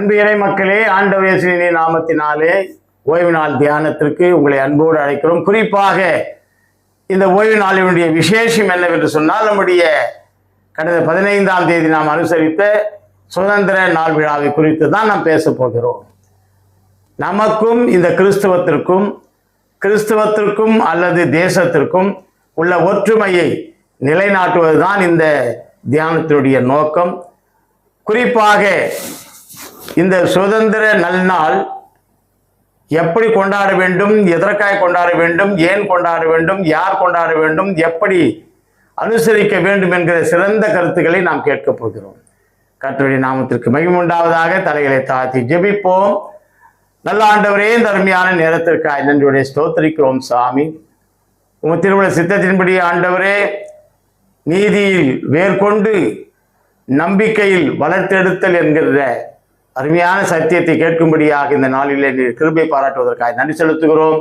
அன்பு இறை மக்களே, ஆண்டவர் இயேசுவின் நாமத்தினாலே ஓய்வு நாள் தியானத்திற்கு உங்களை அன்போடு அழைக்கிறோம். குறிப்பாக இந்த ஓய்வு நாளினுடைய விசேஷம் என்னவென்று சொன்னால், நம்முடைய கடந்த 15ஆம் தேதி நாம் அனுசரித்த சுதந்திர நாள் விழாவை குறித்து தான் நாம் பேச போகிறோம். நமக்கும் இந்த கிறிஸ்துவத்திற்கும் அல்லது தேசத்திற்கும் உள்ள ஒற்றுமையை நிலைநாட்டுவதுதான் இந்த தியானத்தினுடைய நோக்கம். குறிப்பாக இந்த சுதந்திர நல்நாள் எப்படி கொண்டாட வேண்டும், எதற்காக கொண்டாட வேண்டும், ஏன் கொண்டாட வேண்டும், யார் கொண்டாட வேண்டும், எப்படி அனுசரிக்க வேண்டும் என்கிற சிறந்த கருத்துக்களை நாம் கேட்கப் போகிறோம். கர்த்தருடைய நாமத்திற்கு மகிமை உண்டாவதாக. தலைகளை தாழ்த்தி ஜெபிப்போம். நல்ல ஆண்டவரே, இந்த அருமையான நேரத்திற்காக நன்றியுடைய ஸ்தோத்திரிக்கிறோம் சாமி. உங்கள் திருவிழா சித்தத்தின்படி ஆண்டவரே, நீதியில் வேர்கொண்டு நம்பிக்கையில் வளர்த்தெடுத்தல் என்கிற அருமையான சத்தியத்தை கேட்கும்படியாக இந்த நாளிலே நீர் கிருபை பாராட்டுவதற்காக நன்றி செலுத்துகிறோம்.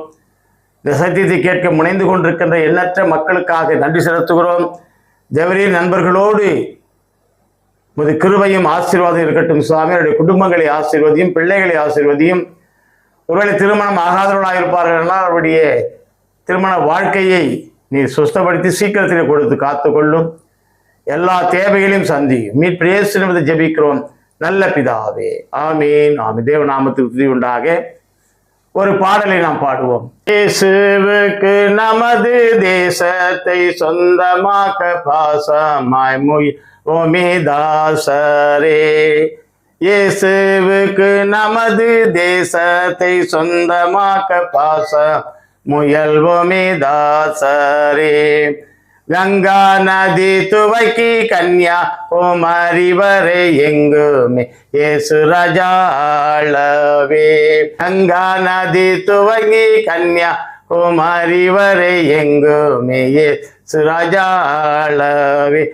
இந்த சத்தியத்தை கேட்க முனைந்து கொண்டிருக்கின்ற எண்ணற்ற மக்களுக்காக நன்றி செலுத்துகிறோம். தேவரீர் நண்பர்களோடு உமது கிருபையும் ஆசீர்வாதம் இருக்கட்டும் சுவாமி. அவருடைய குடும்பங்களை ஆசீர்வதியும், பிள்ளைகளை ஆசீர்வதியும். ஒருவேளை திருமணம் ஆகாதவர்களாக இருப்பார்கள் என்றால் அவருடைய திருமண வாழ்க்கையை நீர் சுஸ்தப்படுத்தி சீக்கிரத்தில் கொடுத்து காத்துக்கொள்ளும். எல்லா தேவைகளையும் சந்தியும். மீட்பு இயேசு நாமத்தில் ஜெபிக்கிறோம் நல்ல பிதாவே, ஆமீன் ஆமீன். தேவ நாமத்துக்கு துதி உண்டாக. ஒரு பாடலை நாம் பாடுவோம். இயேசுவுக்கு நமது தேசத்தை சொந்தமாக்க பாசமாய் முயல்வோமே தாசரே. இயேசுவுக்கு நமது தேசத்தை சொந்தமாக்க பாசம் முயல்வோமே தாசரே. கங்கா நதி துவக்கி கன்னியாகுமரி வரை எங்குமே இயேசு ராஜா ஆளவே. கங்கா நதி துவங்கி கன்னியாகுமரி வரை எங்குமே இயேசு ராஜா ஆளவே.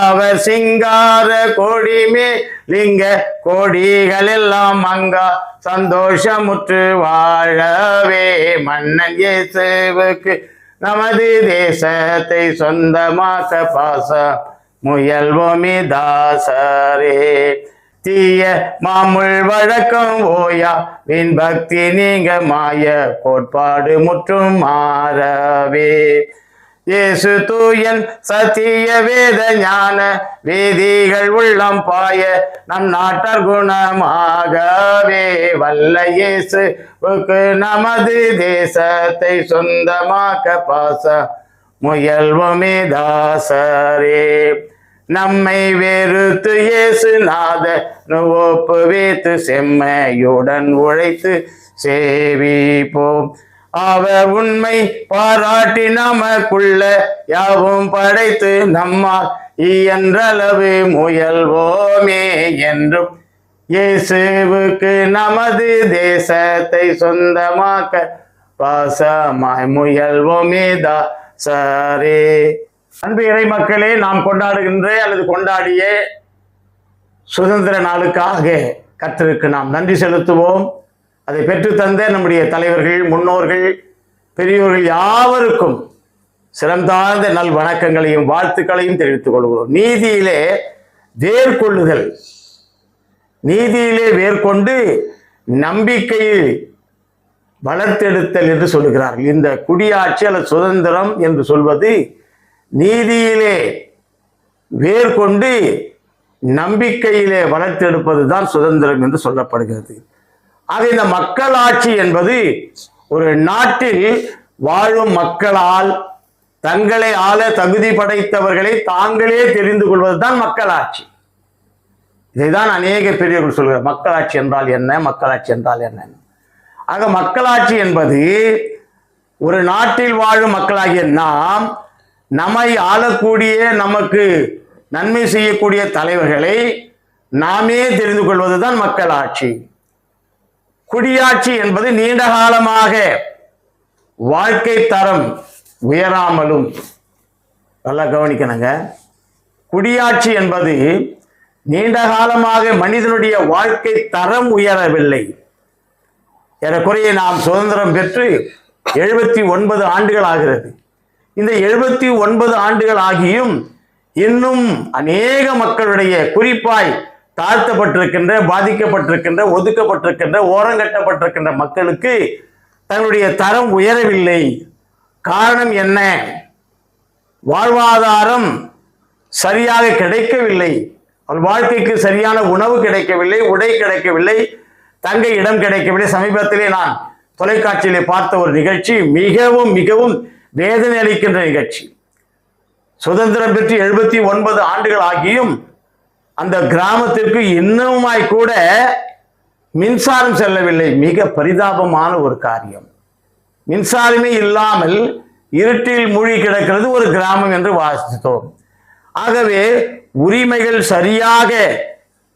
அவர் சிங்கார கொடிமே லிங்க கொடிகள் எல்லாம் அங்கா சந்தோஷமுற்று வாழவே. மன்னன் இயேசுவுக்கு நமது தேசத்தை சொந்தமாக்க பாச முயல்வோமே தாசரே. தீய மாமுள் வழக்கம் ஓயா வின் பக்தி நீங்க மாய கோட்பாடு முற்றும் மாறவே. இயேசு தூயன் சத்திய வேத ஞான வேதிகள் உள்ளம் பாய நம் நாட்டார் குணமாகவே. வல்ல இயேசுவுக்கு நமது தேசத்தை சொந்தமாக்க பாச முயல்வோமே தாசரே. நம்மை வெறுத்து இயேசு நாத ஒப்பு வைத்து செம்மையுடன் உழைத்து சேவிப்போம். அவர் உண்மை பாராட்டி நமக்குள்ள யாவும் படைத்து நம்மால் இயன்றளவு முயல்வோமே என்றும். இயேசுவுக்கு நமது தேசத்தை சொந்தமாக்க பாசமாய் முயல்வோமே தாசரே. அன்பு இறை மக்களே, நாம் கொண்டாடுகின்ற அல்லது கொண்டாடிய சுதந்திர நாளுக்காக கர்த்தருக்கு நாம் நன்றி செலுத்துவோம். அதை பெற்றுத்தந்த நம்முடைய தலைவர்கள், முன்னோர்கள், பெரியோர்கள் யாவருக்கும் சிறந்தார்ந்த நல் வணக்கங்களையும் வாழ்த்துக்களையும் தெரிவித்துக் கொள்கிறோம். நீதியிலே வேர்கொள்ளுதல், நீதியிலே வேர்கொண்டு நம்பிக்கையில் வளர்த்தெடுத்தல் என்று சொல்லுகிறார்கள். இந்த குடியாட்சி அல்லது சுதந்திரம் என்று சொல்வது நீதியிலே வேர்கொண்டு நம்பிக்கையிலே வளர்த்தெடுப்பது தான் சுதந்திரம் என்று சொல்லப்படுகிறது. ஆக இந்த மக்களாட்சி என்பது ஒரு நாட்டில் வாழும் மக்களால் தங்களை ஆள தகுதி படைத்தவர்களை தாங்களே தெரிந்து கொள்வதுதான் மக்களாட்சி. இதைதான் அநேக பெரியவர்கள் சொல்கிறார், மக்களாட்சி என்றால் என்ன, மக்களாட்சி என்றால் என்ன. ஆக மக்களாட்சி என்பது ஒரு நாட்டில் வாழும் மக்களாகிய நாம் நம்மை ஆளக்கூடிய, நமக்கு நன்மை செய்யக்கூடிய தலைவர்களை நாமே தெரிந்து கொள்வதுதான் மக்களாட்சி. குடியாட்சி என்பது நீண்ட காலமாக வாழ்க்கை தரம் உயராமலும், நல்லா கவனிக்கணுங்க, குடியாட்சி என்பது நீண்ட காலமாக மனிதனுடைய வாழ்க்கை தரம் உயரவில்லை. ஏறக்குறைய நாம் சுதந்திரம் பெற்று 79 ஆண்டுகள் ஆகிறது. இந்த 79 ஆண்டுகள் ஆகியும் இன்னும் அநேக மக்களுடைய, குறிப்பாய் தாழ்த்தப்பட்டிருக்கின்ற, பாதிக்கப்பட்டிருக்கின்ற, ஒதுக்கப்பட்டிருக்கின்ற, ஓரங்கட்டப்பட்டிருக்கின்ற மக்களுக்கு தன்னுடைய தரம் உயரவில்லை. காரணம் என்ன? வாழ்வாதாரம் சரியாக கிடைக்கவில்லை. அவள் வாழ்க்கைக்கு சரியான உணவு கிடைக்கவில்லை, உடை கிடைக்கவில்லை, தங்க இடம் கிடைக்கவில்லை. சமீபத்திலே நான் தொலைக்காட்சியிலே பார்த்த ஒரு நிகழ்ச்சி மிகவும் மிகவும் வேதனை அளிக்கின்ற நிகழ்ச்சி. சுதந்திரம் பெற்று 79 ஆண்டுகள் ஆகியும் அந்த கிராமத்திற்கு இன்னுமாய் கூட மின்சாரம் செல்லவில்லை. மிக பரிதாபமான ஒரு காரியம். மின்சாரமே இல்லாமல் இருட்டில் மூழ்கி கிடக்கிறது ஒரு கிராமம் என்று வாசித்தோம். ஆகவே உரிமைகள் சரியாக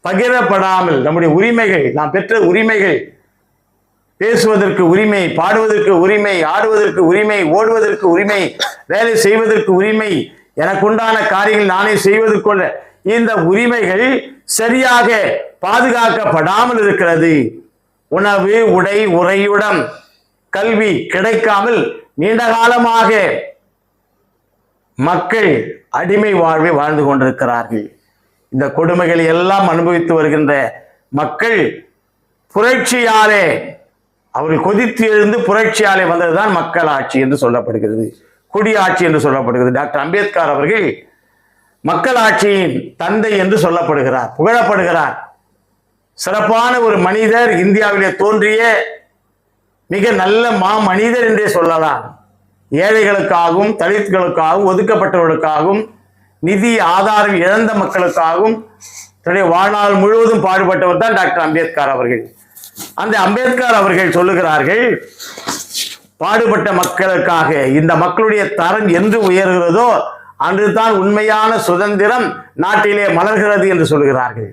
பகிரப்படாமல், நம்முடைய உரிமைகள், நாம் பெற்ற உரிமைகள், பேசுவதற்கு உரிமை, பாடுவதற்கு உரிமை, ஆடுவதற்கு உரிமை, ஓடுவதற்கு உரிமை, வேலை செய்வதற்கு உரிமை, எனக்குண்டான காரியங்கள் நானே செய்வதற்குள்ள இந்த உரிமைகள் சரியாக பாதுகாக்கப்படாமல் இருக்கிறது. உணவு, உடை, உறையுடம், கல்வி கிடைக்காமல் நீண்ட காலமாக மக்கள் அடிமை வாழ்வை வாழ்ந்து கொண்டிருக்கிறார்கள். இந்த கொடுமைகளை எல்லாம் அனுபவித்து வருகின்ற மக்கள் புரட்சியாலே, அவர்கள் கொதித்து எழுந்து புரட்சியாலே வந்ததுதான் மக்கள் ஆட்சி என்று சொல்லப்படுகிறது, குடியாட்சி என்று சொல்லப்படுகிறது. டாக்டர் அம்பேத்கர் அவர்கள் மக்கள் ஆட்சியின் தந்தை என்று சொல்லப்படுகிறார், புகழப்படுகிறார். சிறப்பான ஒரு மனிதர், இந்தியாவிலே தோன்றிய மிக நல்ல மனிதர் என்றே சொல்லலாம். ஏழைகளுக்காகவும், தலித்களுக்காகவும், ஒதுக்கப்பட்டவர்களுக்காகவும், நிதி ஆதாரம் இழந்த மக்களுக்காகவும் தன்னுடைய வாழ்நாள் முழுவதும் பாடுபட்டவர் தான் டாக்டர் அம்பேத்கர் அவர்கள். அந்த அம்பேத்கர் அவர்கள் சொல்லுகிறார்கள், பாடுபட்ட மக்களுக்காக இந்த மக்களுடைய தரம் என்று உயர்கிறதோ அன்றுதான் உண்மையான சுதந்திரம் நாட்டிலே மலர்கிறது என்று சொல்கிறார்கள்.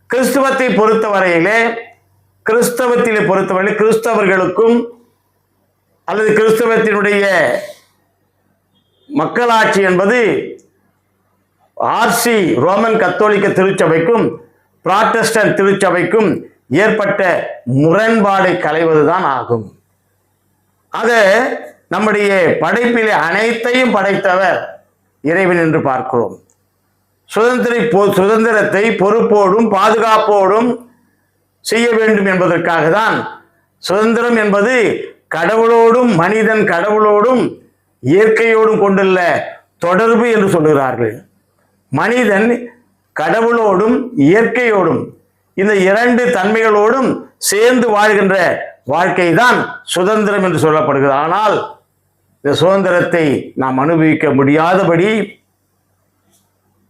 கிறிஸ்துவத்தை பொறுத்தவரையிலே, கிறிஸ்தவர்களுக்கும் அல்லது கிறிஸ்தவத்தினுடைய மக்களாட்சி என்பது ஆர்சி ரோமன் கத்தோலிக்க திருச்சபைக்கும் புராட்டஸ்டன்ட் திருச்சபைக்கும் ஏற்பட்ட முரண்பாடை களைவதுதான் ஆகும். ஆக நம்முடைய படைப்பிலே அனைத்தையும் படைத்தவர் இறைவன் என்று பார்க்கிறோம். சுதந்திரத்தை பொறுப்போடும் பாதுகாப்போடும் செய்ய வேண்டும் என்பதற்காக தான் சுதந்திரம் என்பது கடவுளோடும், மனிதன் கடவுளோடும் இயற்கையோடும் கொண்டுள்ள தொடர்பு என்று சொல்கிறார்கள். மனிதன் கடவுளோடும் இயற்கையோடும் இந்த இரண்டு தன்மைகளோடும் சேர்ந்து வாழ்கின்ற வாழ்க்கை தான் சுதந்திரம் என்று சொல்லப்படுகிறது. ஆனால் இந்த சுதந்திரத்தை நாம் அனுபவிக்க முடியாதபடி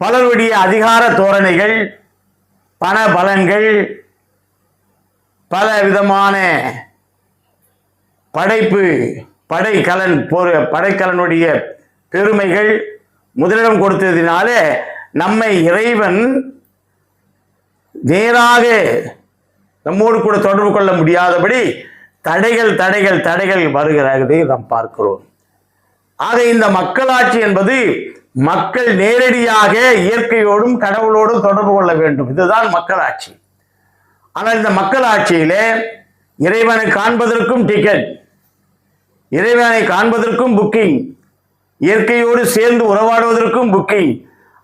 பலருடைய அதிகார தோரணைகள், பண பலன்கள், பல விதமான படைக்கலனுடைய பெருமைகள் முதலிடம் கொடுத்ததினாலே நம்மை இறைவன் நேராக நம்மோடு கூட தொடர்பு கொள்ள முடியாதபடி தடைகள் வருகிறதை நாம் பார்க்கிறோம். ஆக இந்த மக்களாட்சி என்பது மக்கள் நேரடியாக இயற்கையோடும் கடவுளோடும் தொடர்பு கொள்ள வேண்டும். இதுதான் மக்களாட்சி. ஆனால் இந்த மக்களாட்சியிலே இறைவனை காண்பதற்கும் டிக்கெட், இறைவனை காண்பதற்கும் புக்கிங், இயற்கையோடு சேர்ந்து உறவாடுவதற்கும் புக்கிங்.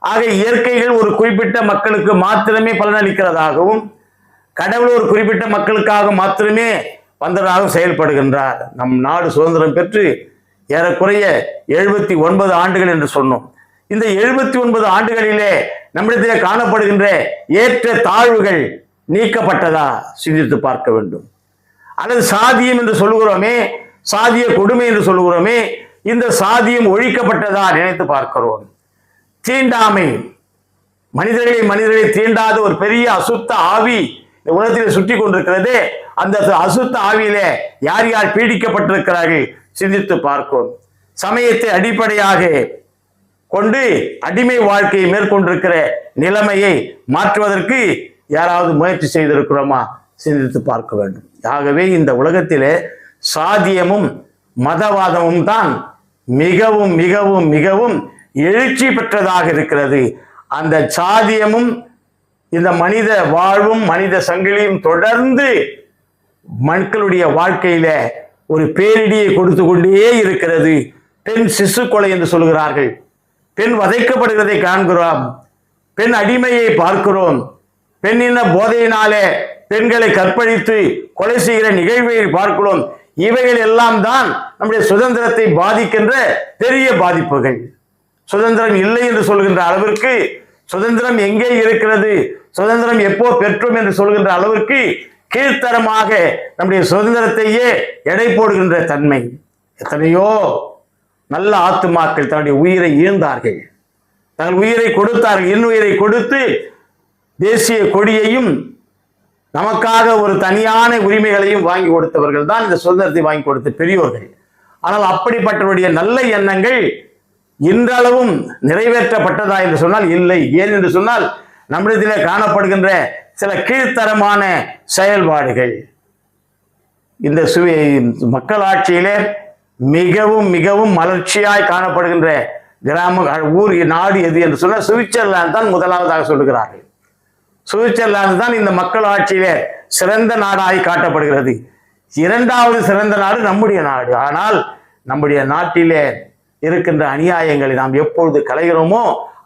ஆக இயற்கைகள் ஒரு குறிப்பிட்ட மக்களுக்கு மாத்திரமே பலனளிக்கிறதாகவும், கடவுள் ஒரு குறிப்பிட்ட மக்களுக்காக மாத்திரமே வந்ததாகவும் செயல்படுகின்றார். நம் நாடு சுதந்திரம் பெற்று ஏறக்குறைய 79 ஆண்டுகள் என்று சொன்னோம். இந்த 79 ஆண்டுகளிலே நம்மிடத்திலே காணப்படுகின்ற ஏற்ற தாழ்வுகள் நீக்கப்பட்டதா சிந்தித்து பார்க்க வேண்டும். அல்லது சாதியம் என்று சொல்லுகிறோமே, சாதிய கொடுமை என்று சொல்லுகிறோமே, இந்த சாதியம் ஒழிக்கப்பட்டதா நினைத்து பார்க்கிறோம். தீண்டாமை, மனிதர்களை தீண்டாத ஒரு பெரிய அசுத்த ஆவி இந்த உலகத்தில் சுற்றி கொண்டிருக்கிறது. அந்த அசுத்த ஆவியிலே யார் யார் பீடிக்கப்பட்டிருக்கிறார்கள் சிந்தித்து பார்க்கும். சமயத்தை அடிப்படையாக கொண்டு அடிமை வாழ்க்கையை மேற்கொண்டிருக்கிற நிலைமையை மாற்றுவதற்கு யாராவது முயற்சி செய்திருக்கிறோமா சிந்தித்து பார்க்க வேண்டும். ஆகவே இந்த உலகத்திலே சாதியமும் மதவாதமும் தான் மிகவும் மிகவும் மிகவும் எழுச்சி பெற்றதாக இருக்கிறது. அந்த சாதியமும் இந்த மனித வாழ்வும் மனித சங்கிலியும் தொடர்ந்து மக்களுடைய வாழ்க்கையில ஒரு பேரிடியை கொடுத்து கொண்டே இருக்கிறது. பெண் சிசு கொலை என்று சொல்கிறார்கள். பெண் வதைக்கப்படுகிறதை காண்கிறோம், பெண் அடிமையை பார்க்கிறோம். பெண்ணின போதையினாலே பெண்களை கற்பழித்து கொலை செய்கிற நிகழ்வை பார்க்கிறோம். இவைகள் எல்லாம் தான் நம்முடைய சுதந்திரத்தை பாதிக்கின்ற பெரிய பாதிப்புகள். சுதந்திரம் இல்லை என்று சொல்கின்ற அளவிற்கு, சுதந்திரம் எங்கே இருக்கிறது, சுதந்திரம் எப்போ பெற்றோம் என்று சொல்கின்ற அளவிற்கு கீழ்த்தரமாக நம்முடைய சுதந்திரத்தையே எடை போடுகின்ற தன்மை. எத்தனையோ நல்ல ஆத்துமாக்கள் தன்னுடைய உயிரை ஈர்ந்தார்கள், தங்கள் உயிரை கொடுத்தார்கள். இன்னுயிரை கொடுத்து தேசிய கொடியையும் நமக்காக ஒரு தனியான உரிமைகளையும் வாங்கி கொடுத்தவர்கள் தான் இந்த சுதந்திரத்தை வாங்கி கொடுத்த பெரியோர்கள். ஆனால் அப்படிப்பட்டவருடைய நல்ல எண்ணங்கள் இன்றளவும் நிறைவேற்றப்பட்டதா என்று சொன்னால் இல்லை. ஏன் என்று சொன்னால் நம்மிடத்திலே காணப்படுகின்ற சில கீழ்த்தரமான செயல்பாடுகள் இந்த மக்களாட்சியிலே மிகவும் மிகவும் மலர்ச்சியாய் காணப்படுகின்ற கிராம ஊர் நாடு எது என்று சொன்னால் சுவிட்சர்லாந்து தான் முதலாவதாக சொல்லுகிறார்கள். சுவிட்சர்லாந்து தான் இந்த மக்கள் ஆட்சியிலே சிறந்த நாடாய் காட்டப்படுகிறது. இரண்டாவது சிறந்த நாடு நம்முடைய நாடு. ஆனால் நம்முடைய நாட்டிலே இருக்கின்ற அநியாயங்களை நாம் எப்பொழுது களைகிறோமோ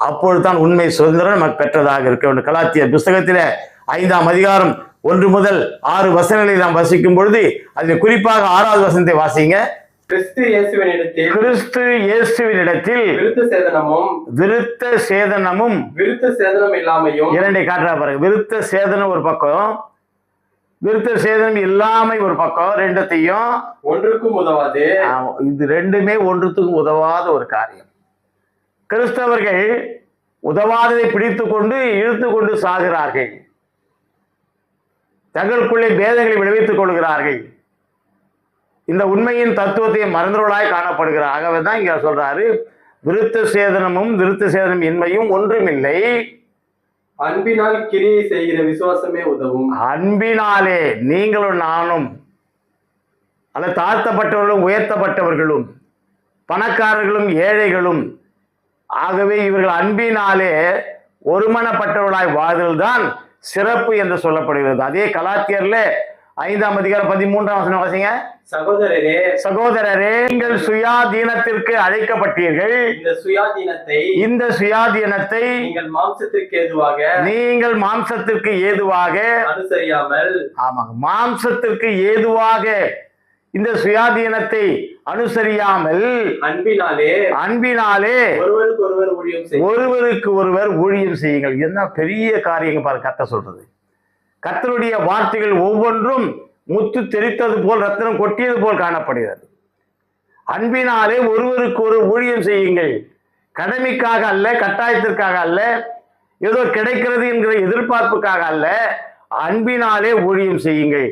அப்பொழுது தான் உண்மை சுதந்திரம் நமக்கு பெற்றதாக இருக்க வேண்டும். கலாத்தியர் புஸ்தகத்திலே 5ஆம் அதிகாரம் 1 முதல் 6 வசனங்களை நாம் வசிக்கும் பொழுது அதில் குறிப்பாக 6வது வசனத்தை வாசிங்க. கிறிஸ்து இயேசுவினிடத்தில் விருத்த சேதனம் இல்லாமையும். இரண்டை காட்டுறா பாருங்க. விருத்த சேதனம் ஒரு பக்கம், விருத்த சேதனம் இல்லாமை ஒரு பக்கம். ரெண்டத்தையும் ஒன்றுக்கும் உதவாது. இது ரெண்டுமே ஒன்றுத்துக்கும் உதவாத ஒரு காரியம். கிறிஸ்தவர்கள் உதவாததை பிடித்து கொண்டு இழுத்து கொண்டு சாகிறார்கள், தங்களுக்குள்ளே பேதங்களை விளைவித்துக் கொள்கிறார்கள், இந்த உண்மையின் தத்துவத்தை மறந்தவர்களாய் காணப்படுகிறார். ஆகவே தான் இங்க சொல்றாரு, விருத்த சேதனமும் விருத்த சேதனம் இன்மையும் ஒன்றுமில்லை, அன்பினால் கிரியை செய்கிற விசுவாசமே உதவும். அன்பினாலே நீங்களும் நானும், அல்ல தாழ்த்தப்பட்டவர்களும் உயர்த்தப்பட்டவர்களும், பணக்காரர்களும் ஏழைகளும், ஆகவே இவர்கள் அன்பினாலே ஒருமனப்பட்டவர்களாய் வாழ்தல் தான் சிறப்பு என்று சொல்லப்படுகிறது. அதே கலாத்தியர்ல 5ஆம் அதிகாரம் 13ஆம் வசனம் வாசிங்க. சகோதரரே நீங்கள் சுயாதீனத்திற்கு அழைக்கப்பட்டீர்கள். இந்த சுயாதீனத்தை நீங்கள் மாம்சத்திற்கு ஏதுவாக அனுசரியாமல், ஆமாங்க, மாம்சத்திற்கு ஏதுவாக இந்த சுயாதீனத்தை அனுசரியாமல் அன்பினாலே ஒருவருக்கு ஒருவர் ஊழியம் செய்யுங்கள். என்ன பெரிய காரியங்கள் பாருங்க கர்த்தர் சொல்றது. கர்த்தருடைய வார்த்தைகள் ஒவ்வொன்றும் முத்து தெரித்தது போல் ரத்தினம் கொட்டியது போல் காணப்படுகிறது. அன்பினாலே ஒருவருக்கு ஒரு ஊழியம் செய்யுங்கள். கடமைக்காக அல்ல, கட்டாயத்திற்காக அல்ல, ஏதோ கிடைக்கிறது என்கிற எதிர்பார்ப்புக்காக அல்ல, அன்பினாலே ஊழியம் செய்யுங்கள்.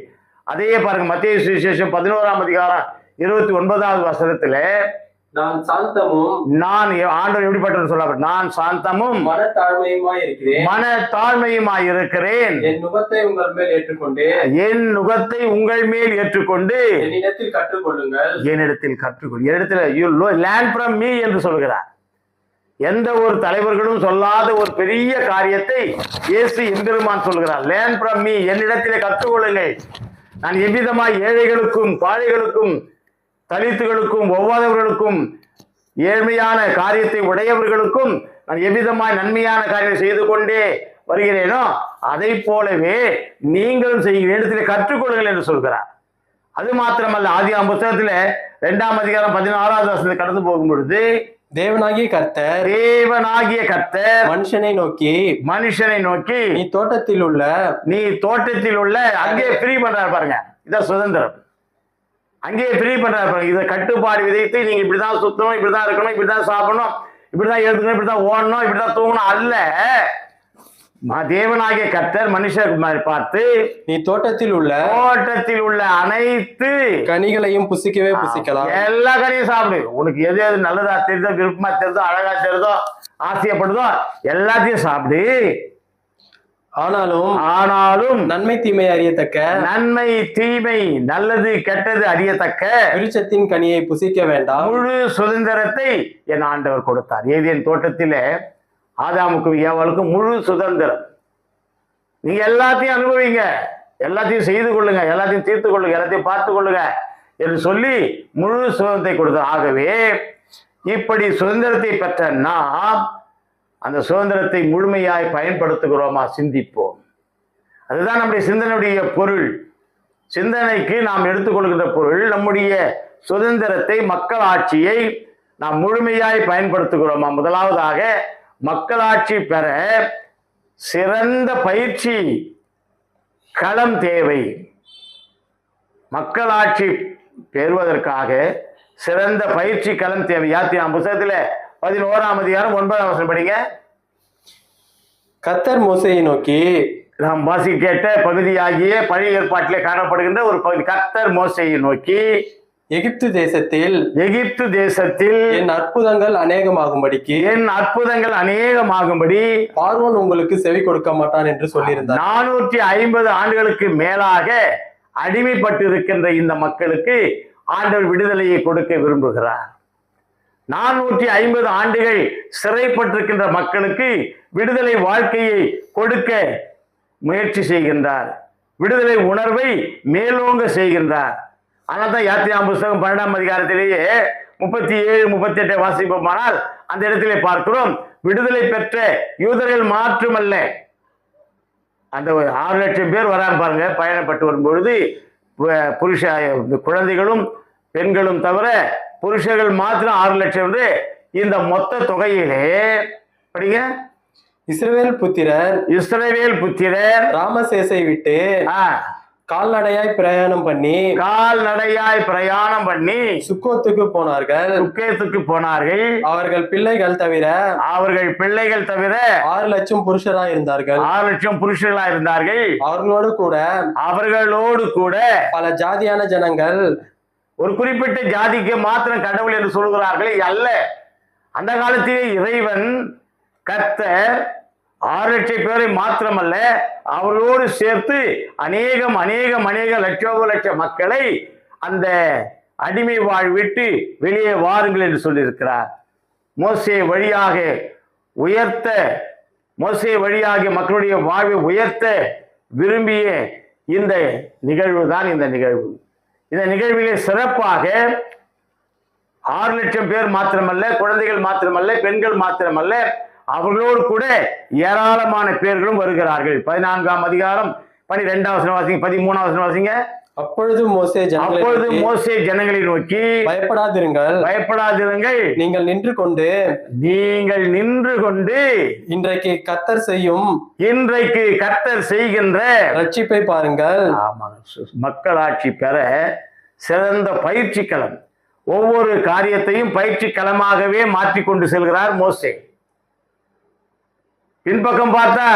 அதையே பாருங்க, மத்தேயு சுவிசேஷம் 11ஆம் அதிகாரம் 29வது வசனத்துல, நான் சாந்தமும், நான் ஆண்டவர் எப்படிப்பட்டவர் சொல்ல, நான் சாந்தமும் மனத்தாழ்மையுமாய் இருக்கிறேன். என் நுகத்தை உங்கள் மேல் ஏற்றுக்கொண்டு, என் நுகத்தை உங்கள் மேல் ஏற்றுக்கொண்டு என்னிடத்தில் கற்றுக்கொள்ளுங்கள். என்னிடத்தில் கற்றுக்கொள். என்னிடத்தில் you learn from me என்று சொல்கிறார். எந்த ஒரு தலைவர்களும் சொல்லாத ஒரு பெரிய காரியத்தை இயேசு எம்பெருமான் சொல்கிறார். லேர்ன் ஃப்ரம் மீ, என்னிடத்திலே கற்றுக்கொள்ளுங்கள். நான் எவ்விதமாய் ஏழைகளுக்கும் பாழைகளுக்கும் தலித்துகளுக்கும் ஒவ்வாதவர்களுக்கும் ஏழ்மையான காரியத்தை உடையவர்களுக்கும் நான் எவ்விதமாய் நன்மையான காரியத்தை செய்து கொண்டே வருகிறேனோ அதை போலவே நீங்களும் செய்ய இடத்திலே கற்றுக்கொள்ளுங்கள் என்று சொல்கிறார். அது மாத்திரமல்ல, ஆதியாகமம் புத்தகத்துல 2ஆம் அதிகாரம் 16வது வசனத்தை கடந்து போகும் பொழுது, தேவனாகிய கர்த்தர் மனுஷனை நோக்கி நீ தோட்டத்தில் உள்ள அங்கே ஃப்ரீ பண்றாரு பாருங்க. இதான் சுதந்திரம். அங்கேயே ஃப்ரீ பண்றாரு பாருங்க. இதை கட்டுப்பாடு விதைத்து நீங்க இப்படிதான் சுத்தணும், இப்படிதான் இருக்கணும், இப்படிதான் சாப்பிடணும், இப்படிதான் எழுதுக்கணும், இப்படிதான் ஓடணும், இப்படிதான் தூங்கணும் அல்ல. தேவனாகிய கர்த்தர் மனுஷர் பார்த்து, நீ தோட்டத்தில் உள்ள அனைத்து கனிகளையும் புசிக்கலாம், எல்லா கனியும் சாப்பிடு. உனக்கு எது எது நல்லதா தெரியுதோ, விருப்பமா தெரியுதோ, அழகா தெரியுதோ, ஆசையப்படுதோ எல்லாத்தையும் சாப்பிடு. ஆனாலும் நன்மை தீமை அறியத்தக்க, நல்லது கெட்டது அறியத்தக்க விருட்சத்தின் கனியை புசிக்க வேண்டாம். முழு சுதந்திரத்தை என் ஆண்டவர் கொடுத்தார். ஏதேன் தோட்டத்திலே ஆதாமுக்கும் ஏவாளுக்கும் முழு சுதந்திரம். நீங்க எல்லாத்தையும் அனுபவிங்க, எல்லாத்தையும் செய்து கொள்ளுங்க, எல்லாத்தையும் தீர்த்து கொள்ளுங்க, எல்லாத்தையும் பார்த்து கொள்ளுங்க என்று சொல்லி முழு சுதந்திரத்தை கொடுத்தார். ஆகவே இப்படி சுதந்திரத்தை பெற்ற நாம் அந்த சுதந்திரத்தை முழுமையாய் பயன்படுத்துகிறோமா சிந்திப்போம். அதுதான் நம்முடைய சிந்தனையுடைய பொருள். சிந்தனைக்கு நாம் எடுத்துக்கொள்கின்ற பொருள் நம்முடைய சுதந்திரத்தை, மக்களாட்சியை நாம் முழுமையாய் பயன்படுத்துகிறோமா? முதலாவதாக மக்களாட்சி பெற சிறந்த பயிற்சி களம் தேவை. மக்களாட்சி பெறுவதற்காக சிறந்த பயிற்சி களம் தேவை. யாத்திராம் புத்தகத்தில் 11ஆம் அதிகாரம் 9ஆம் வசனம் படிங்க. கர்த்தர் மோசேயை நோக்கி, நாம் வாசி கேட்ட பகுதியாகிய பழைய ஏற்பாட்டிலே காணப்படுகின்ற ஒரு பகுதி. கர்த்தர் மோசேயை நோக்கி, எகிப்து தேசத்தில் என் அற்புதங்கள் அநேகமாகும்படி பார்வோன் உங்களுக்கு செவி கொடுக்க மாட்டான் என்று சொல்லியிருந்தார். 450 ஆண்டுகளுக்கு மேலாக அடிமைப்பட்டிருக்கின்ற இந்த மக்களுக்கு ஆண்டவர் விடுதலையை கொடுக்க விரும்புகிறார். 450 ஆண்டுகள் சிறைப்பட்டிருக்கின்ற மக்களுக்கு விடுதலை வாழ்க்கையை கொடுக்க முயற்சி செய்கின்றார். விடுதலை உணர்வை மேலோங்க செய்கின்றார். ஆனால் தான் யாத்திராம் புத்தகம் 12ஆம் அதிகாரத்திலேயே 37, 38 வாசிப்போமானால் அந்த இடத்திலே பார்க்கிறோம், விடுதலை பெற்ற யூதர்கள் மாற்றுமல்ல, அந்த 6 லட்சம் பேர் வரான்னு பாருங்க, பயணப்பட்டு வரும்பொழுது புருஷ குழந்தைகளும் பெண்களும் தவிர புருஷர்கள் மாத்திரம் 6 லட்சம் என்று இந்த மொத்த தொகையிலே படிங்க. இஸ்ரவேல் புத்திரர் ராமசேசை விட்டு கால்நடையாய் பிரயாணம் பண்ணி சுக்கோத்துக்கு போனார்கள். அவர்கள் பிள்ளைகள் தவிர 6 லட்சம் புருஷராய் இருந்தார்கள். அவர்களோடு கூட பல ஜாதியான ஜனங்கள். ஒரு குறிப்பிட்ட ஜாதிக்கு மாத்திரம் கடவுள் என்று சொல்கிறார்கள் அல்ல. அந்த காலத்திலே இறைவன் கர்த்தர் 6 லட்சம் பேரை மாத்திரமல்ல, அவர்களோடு சேர்த்து அநேக லட்ச மக்களை அந்த அடிமை வாழ்விட்டு வெளியே வாருங்கள் என்று சொல்லியிருக்கிறார். மோசே வழியாக மக்களுடைய வாழ்வை உயர்த்த விரும்பிய இந்த நிகழ்வு தான் இந்த நிகழ்வு. இந்த நிகழ்விலே சிறப்பாக 6 லட்சம் பேர் மாத்திரமல்ல, குழந்தைகள் மாத்திரமல்ல, பெண்கள் மாத்திரமல்ல, அவர்களோடு கூட ஏராளமான பேர்களும் வருகிறார்கள். 14ஆம் அதிகாரம் 12ஆம் வசனம் வாசிங்க, 13ஆம் வசனம் வாசிங்க. அப்பொழுது மோசே ஜனங்களை நோக்கி, பயப்படாதிருங்கள், நீங்கள் நின்று கொண்டு இன்றைக்கு கர்த்தர் செய்கின்ற ரட்சிப்பை பாருங்கள். மக்களாட்சி பெற சிறந்த பயிற்சி களம். ஒவ்வொரு காரியத்தையும் பயிற்சி களமாகவே மாற்றிக்கொண்டு செல்கிறார் மோசே. பின்பக்கம் பார்த்தா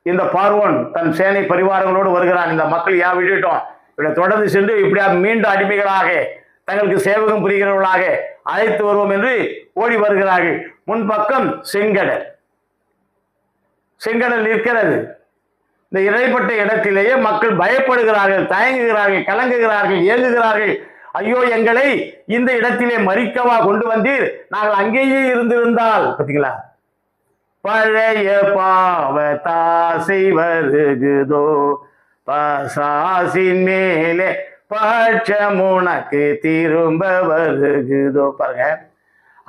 இந்த பார்வோன் தன் சேனை பரிவாரங்களோடு வருகிறான். இந்த மக்கள் விட்டுட்டோம், இவரை தொடர்ந்து சென்று இப்படியா மீண்டும் அடிமைகளாக தங்களுக்கு சேவகம் புரிகிறவர்களாக அழைத்து வருவோம் என்று ஓடி வருகிறார்கள். முன்பக்கம் செங்கடல் நிற்கிறது. இந்த இடைப்பட்ட இடத்திலேயே மக்கள் பயப்படுகிறார்கள், தயங்குகிறார்கள், கலங்குகிறார்கள், ஏங்குகிறார்கள். ஐயோ, எங்களை இந்த இடத்திலே மறிக்கவா கொண்டு வந்தீர், நாங்கள் அங்கேயே இருந்திருந்தால். பார்த்தீங்களா, பழைய பாவத்தாசை வருகுதோ, பசாசின் மேலே பட்சம் உனக்கு திரும்ப வருகுதோ. பாருங்க,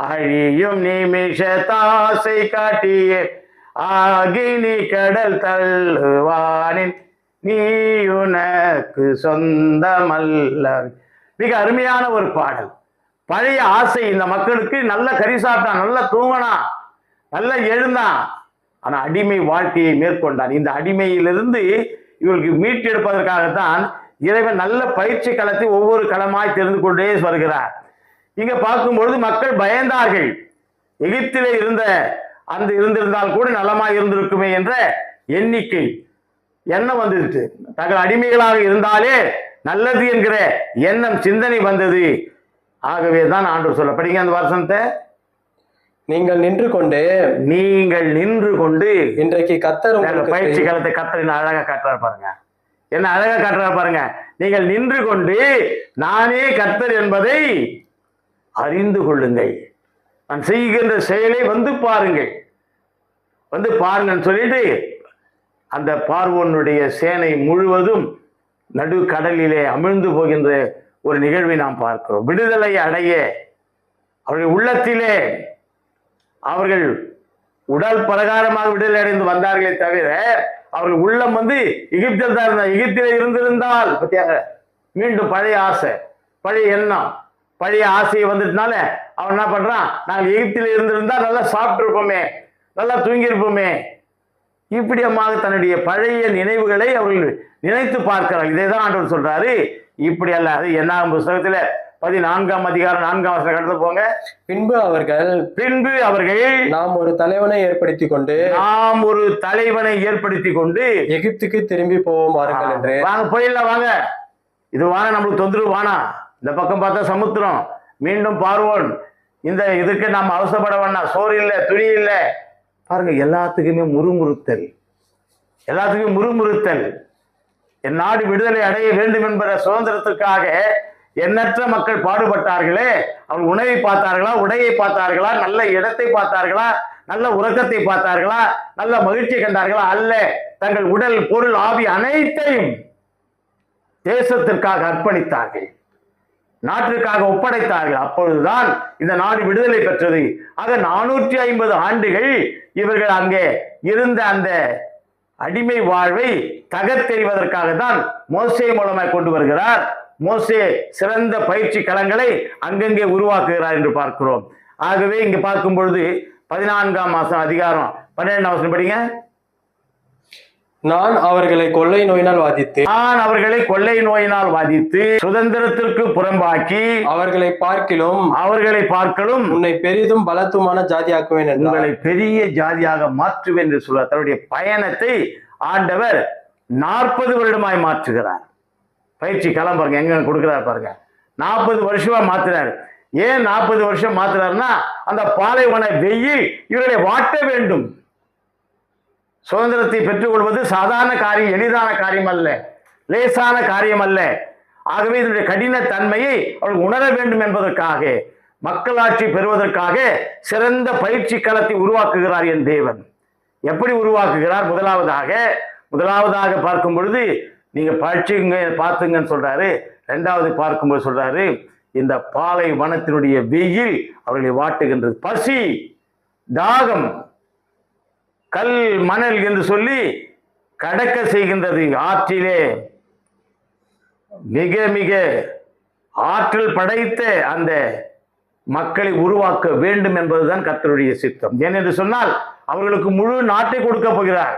அழியும் நிமிஷத்தாசை காட்டிய ஆகினி கடல் தள்ளுவானின் நீ உனக்கு சொந்தமல்ல. மிக அருமையான ஒரு பாடல். பழைய ஆசை இந்த மக்களுக்கு. நல்ல கறி சாப்பிட்டான், நல்ல தூங்கினான், நல்லா எழுந்தான், ஆனா அடிமை வாழ்க்கையை மேற்கொண்டான். இந்த அடிமையிலிருந்து இவர்களுக்கு மீட்டெடுப்பதற்காகத்தான் இறைவன் நல்ல பயிற்சி களத்தை ஒவ்வொரு களமாய் தெரிந்து கொண்டே வருகிறார். இங்க பார்க்கும்பொழுது மக்கள் பயந்தார்கள். எகிப்திலே இருந்திருந்தால் கூட நலமாய் இருந்திருக்குமே என்ற எண்ணம் வந்துட்டு, தங்கள் அடிமைகளாக இருந்தாலே நல்லது என்கிற எண்ணம், சிந்தனை வந்தது. ஆகவே தான் ஆண்டவர் சொல்ல, படிங்க அந்த வசனத்தை. நீங்கள் நின்று கொண்டு இன்றைக்கு கர்த்தர் பயிற்சி காலத்தை கர்த்தர் அழகா காட்டுறாரு பாருங்க, என்ன அழகா காட்டுறாரு பாருங்க. நீங்கள் நின்று கொண்டு நானே கர்த்தர் என்பதை அறிந்து கொள்ளுங்கள், நான் செய்கின்ற செயலை வந்து பாருங்கள் சொல்லிட்டு அந்த பார்வோனுடைய சேனை முழுவதும் நடு கடலிலே அமிழ்ந்து போகின்ற ஒரு நிகழ்வை நாம் பார்க்கிறோம். விடுதலை அடைய அவர்கள் உள்ளத்திலே, அவர்கள் உடல் பிரகாரமாக விடுதலை அடைந்து வந்தார்களே தவிர அவர்கள் உள்ளம் வந்து எகிப்தில் தான் இருந்தார். எகிப்திலே இருந்திருந்தால் பத்தியாக மீண்டும் பழைய ஆசை, பழைய எண்ணம், பழைய ஆசையை வந்துட்டனால அவன் என்ன பண்றான், நாங்கள் எகிப்தில இருந்திருந்தா நல்லா சாப்பிட்டு இருப்போமே, நல்லா தூங்கி இருப்போமே, இப்படியமாக தன்னுடைய பழைய நினைவுகளை அவர்கள் நினைத்து பார்க்கிறார்கள். இதை தான் ஆண்டவர் சொல்றாரு. இப்படி அல்ல. அது என்ன புஸ்தகத்துல 14ஆம் அதிகாரம் 4ஆம் வசனம் கடந்து போங்க. பின்பு அவர்கள் நாம் ஒரு தலைவனை ஏற்படுத்தி கொண்டு எகிப்துக்கு திரும்பி போவோம் வாருங்கள் என்று. வாங்க போயிடலாம், வாங்க, இது வாங்க, நம்மளுக்கு தொந்தரவு வானா, இந்த பக்கம் பார்த்தா சமுத்திரம், மீண்டும் பார்வோன், இந்த இதுக்கு நாம் அவசரப்பட வேண்டாம், சோறு இல்லை, துணி இல்லை. பாருங்க, எல்லாத்துக்குமே முறுமுறுத்தல். என் நாடு விடுதலை அடைய வேண்டும் என்கிற சுதந்திரத்துக்காக எண்ணற்ற மக்கள் பாடுபட்டார்களே, அவர்கள் உணவை பார்த்தார்களா, உடையை பார்த்தார்களா, நல்ல இடத்தை பார்த்தார்களா, நல்ல உறக்கத்தை பார்த்தார்களா, நல்ல மகிழ்ச்சி கண்டார்களா? அல்ல. தங்கள் உடல், பொருள், ஆவி அனைத்தையும் தேசத்திற்காக அர்ப்பணித்தார்கள், நாட்டிற்காக ஒப்படைத்தார்கள். அப்பொழுதுதான் இந்த நாடு விடுதலை பெற்றது. ஆக 450 ஆண்டுகள் இவர்கள் அங்கே இருந்த அந்த அடிமை வாழ்வை தகர்த்தெறிவதற்காக தான் மோசே மூலமாய் கொண்டு வருகிறார். மோசே சிறந்த பயிற்சி களங்களை அங்கங்கே உருவாக்குகிறார் என்று பார்க்கிறோம். ஆகவே இங்கு பார்க்கும் பொழுது 14ஆம் அதிகாரம் 12ஆம் வசனம் படிங்க. நான் அவர்களை கொள்ளை நோயினால் வாதித்து சுதந்திரத்திற்கு புறம்பாக்கி அவர்களை பார்க்கலும் உன்னை பெரிதும் பலத்துமான ஜாதியாக்குவேன், உங்களை பெரிய ஜாதியாக மாற்றுவேன் என்று சொல்ல தன்னுடைய பயணத்தை ஆண்டவர் 40 வருடமாய் மாற்றுகிறார். பயிற்சி களம் பாருங்க, எங்க கொடுக்கிறார் பாருங்க. 40 வருஷமா மாத்துறாரு. ஏன் 40 வருஷம் மாத்துறாருன்னா, அந்த பாலைவன வெயில் இவர்களை வாட்ட வேண்டும். சுதந்திரத்தை பெற்றுக் கொள்வது சாதாரண காரியம், எளிதான காரியம் அல்ல, லேசான காரியம் அல்ல. ஆகவே இதனுடைய கடின தன்மையை அவர்கள் உணர வேண்டும் என்பதற்காக, மக்களாட்சி பெறுவதற்காக சிறந்த பயிற்சி களத்தை உருவாக்குகிறார் என் தேவன். எப்படி உருவாக்குகிறார்? முதலாவதாக பார்க்கும் பொழுது நீங்க படிச்சுங்க, பார்த்துங்கன்னு சொல்றாரு. இரண்டாவது பார்க்கும்போது சொல்றாரு, இந்த பாலைவனத்தினுடைய வெயில் அவர்களை வாட்டுகின்றது. பசி, தாகம், கல், மணல் என்று சொல்லி கடக்க செய்கின்றது. ஆற்றிலே மிக மிக ஆற்றல் படைத்த அந்த மக்களை உருவாக்க வேண்டும் என்பதுதான் கர்த்தருடைய சித்தம். ஏனென்று சொன்னால் அவர்களுக்கு முழு நாட்டை கொடுக்க போகிறார்,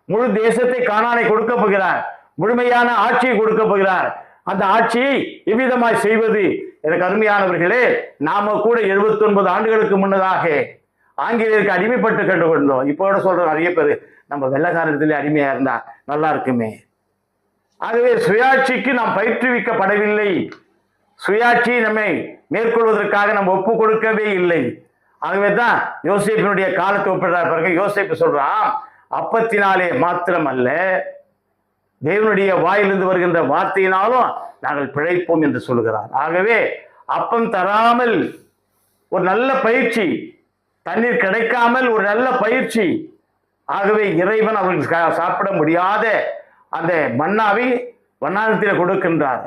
முழு தேசத்தை கானானை கொடுக்க போகிறார், முழுமையான ஆட்சியை கொடுக்க போகிறார். அந்த ஆட்சியை எவ்விதமாய் செய்வது? எனக்கு அருமையானவர்களே, நாம கூட 79 ஆண்டுகளுக்கு முன்னதாக ஆங்கிலேயருக்கு அடிமைப்பட்டு கண்டுகொண்டோம். இப்போ சொல்ற நிறைய பேர் நம்ம வெள்ளக்காரத்திலே அடிமையா இருந்தா நல்லா இருக்குமே. ஆகவே சுயாட்சிக்கு நாம் பயிற்றுவிக்கப்படவில்லை, சுயாட்சியை நம்மை மேற்கொள்வதற்காக நம்ம ஒப்பு கொடுக்கவே இல்லை. ஆகவே தான் யோசேப்பினுடைய காலத்தை ஒப்பிடுறார் பாருங்க. யோசேப்பு சொல்றான், அப்பத்தினாலே மாத்திரம் அல்ல, தேவனுடைய வாயிலிருந்து வருகின்ற வார்த்தையினாலும் நாங்கள் பிழைப்போம் என்று சொல்கிறார். ஆகவே அப்பம் தராமல் ஒரு நல்ல பயிற்சி, தண்ணீர் கிடைக்காமல் ஒரு நல்ல பயிற்சி. ஆகவே இறைவன் அவர்களுக்கு சாப்பிட முடியாத அந்த மன்னாவை வண்ணாரத்தில் கொடுக்கின்றார்.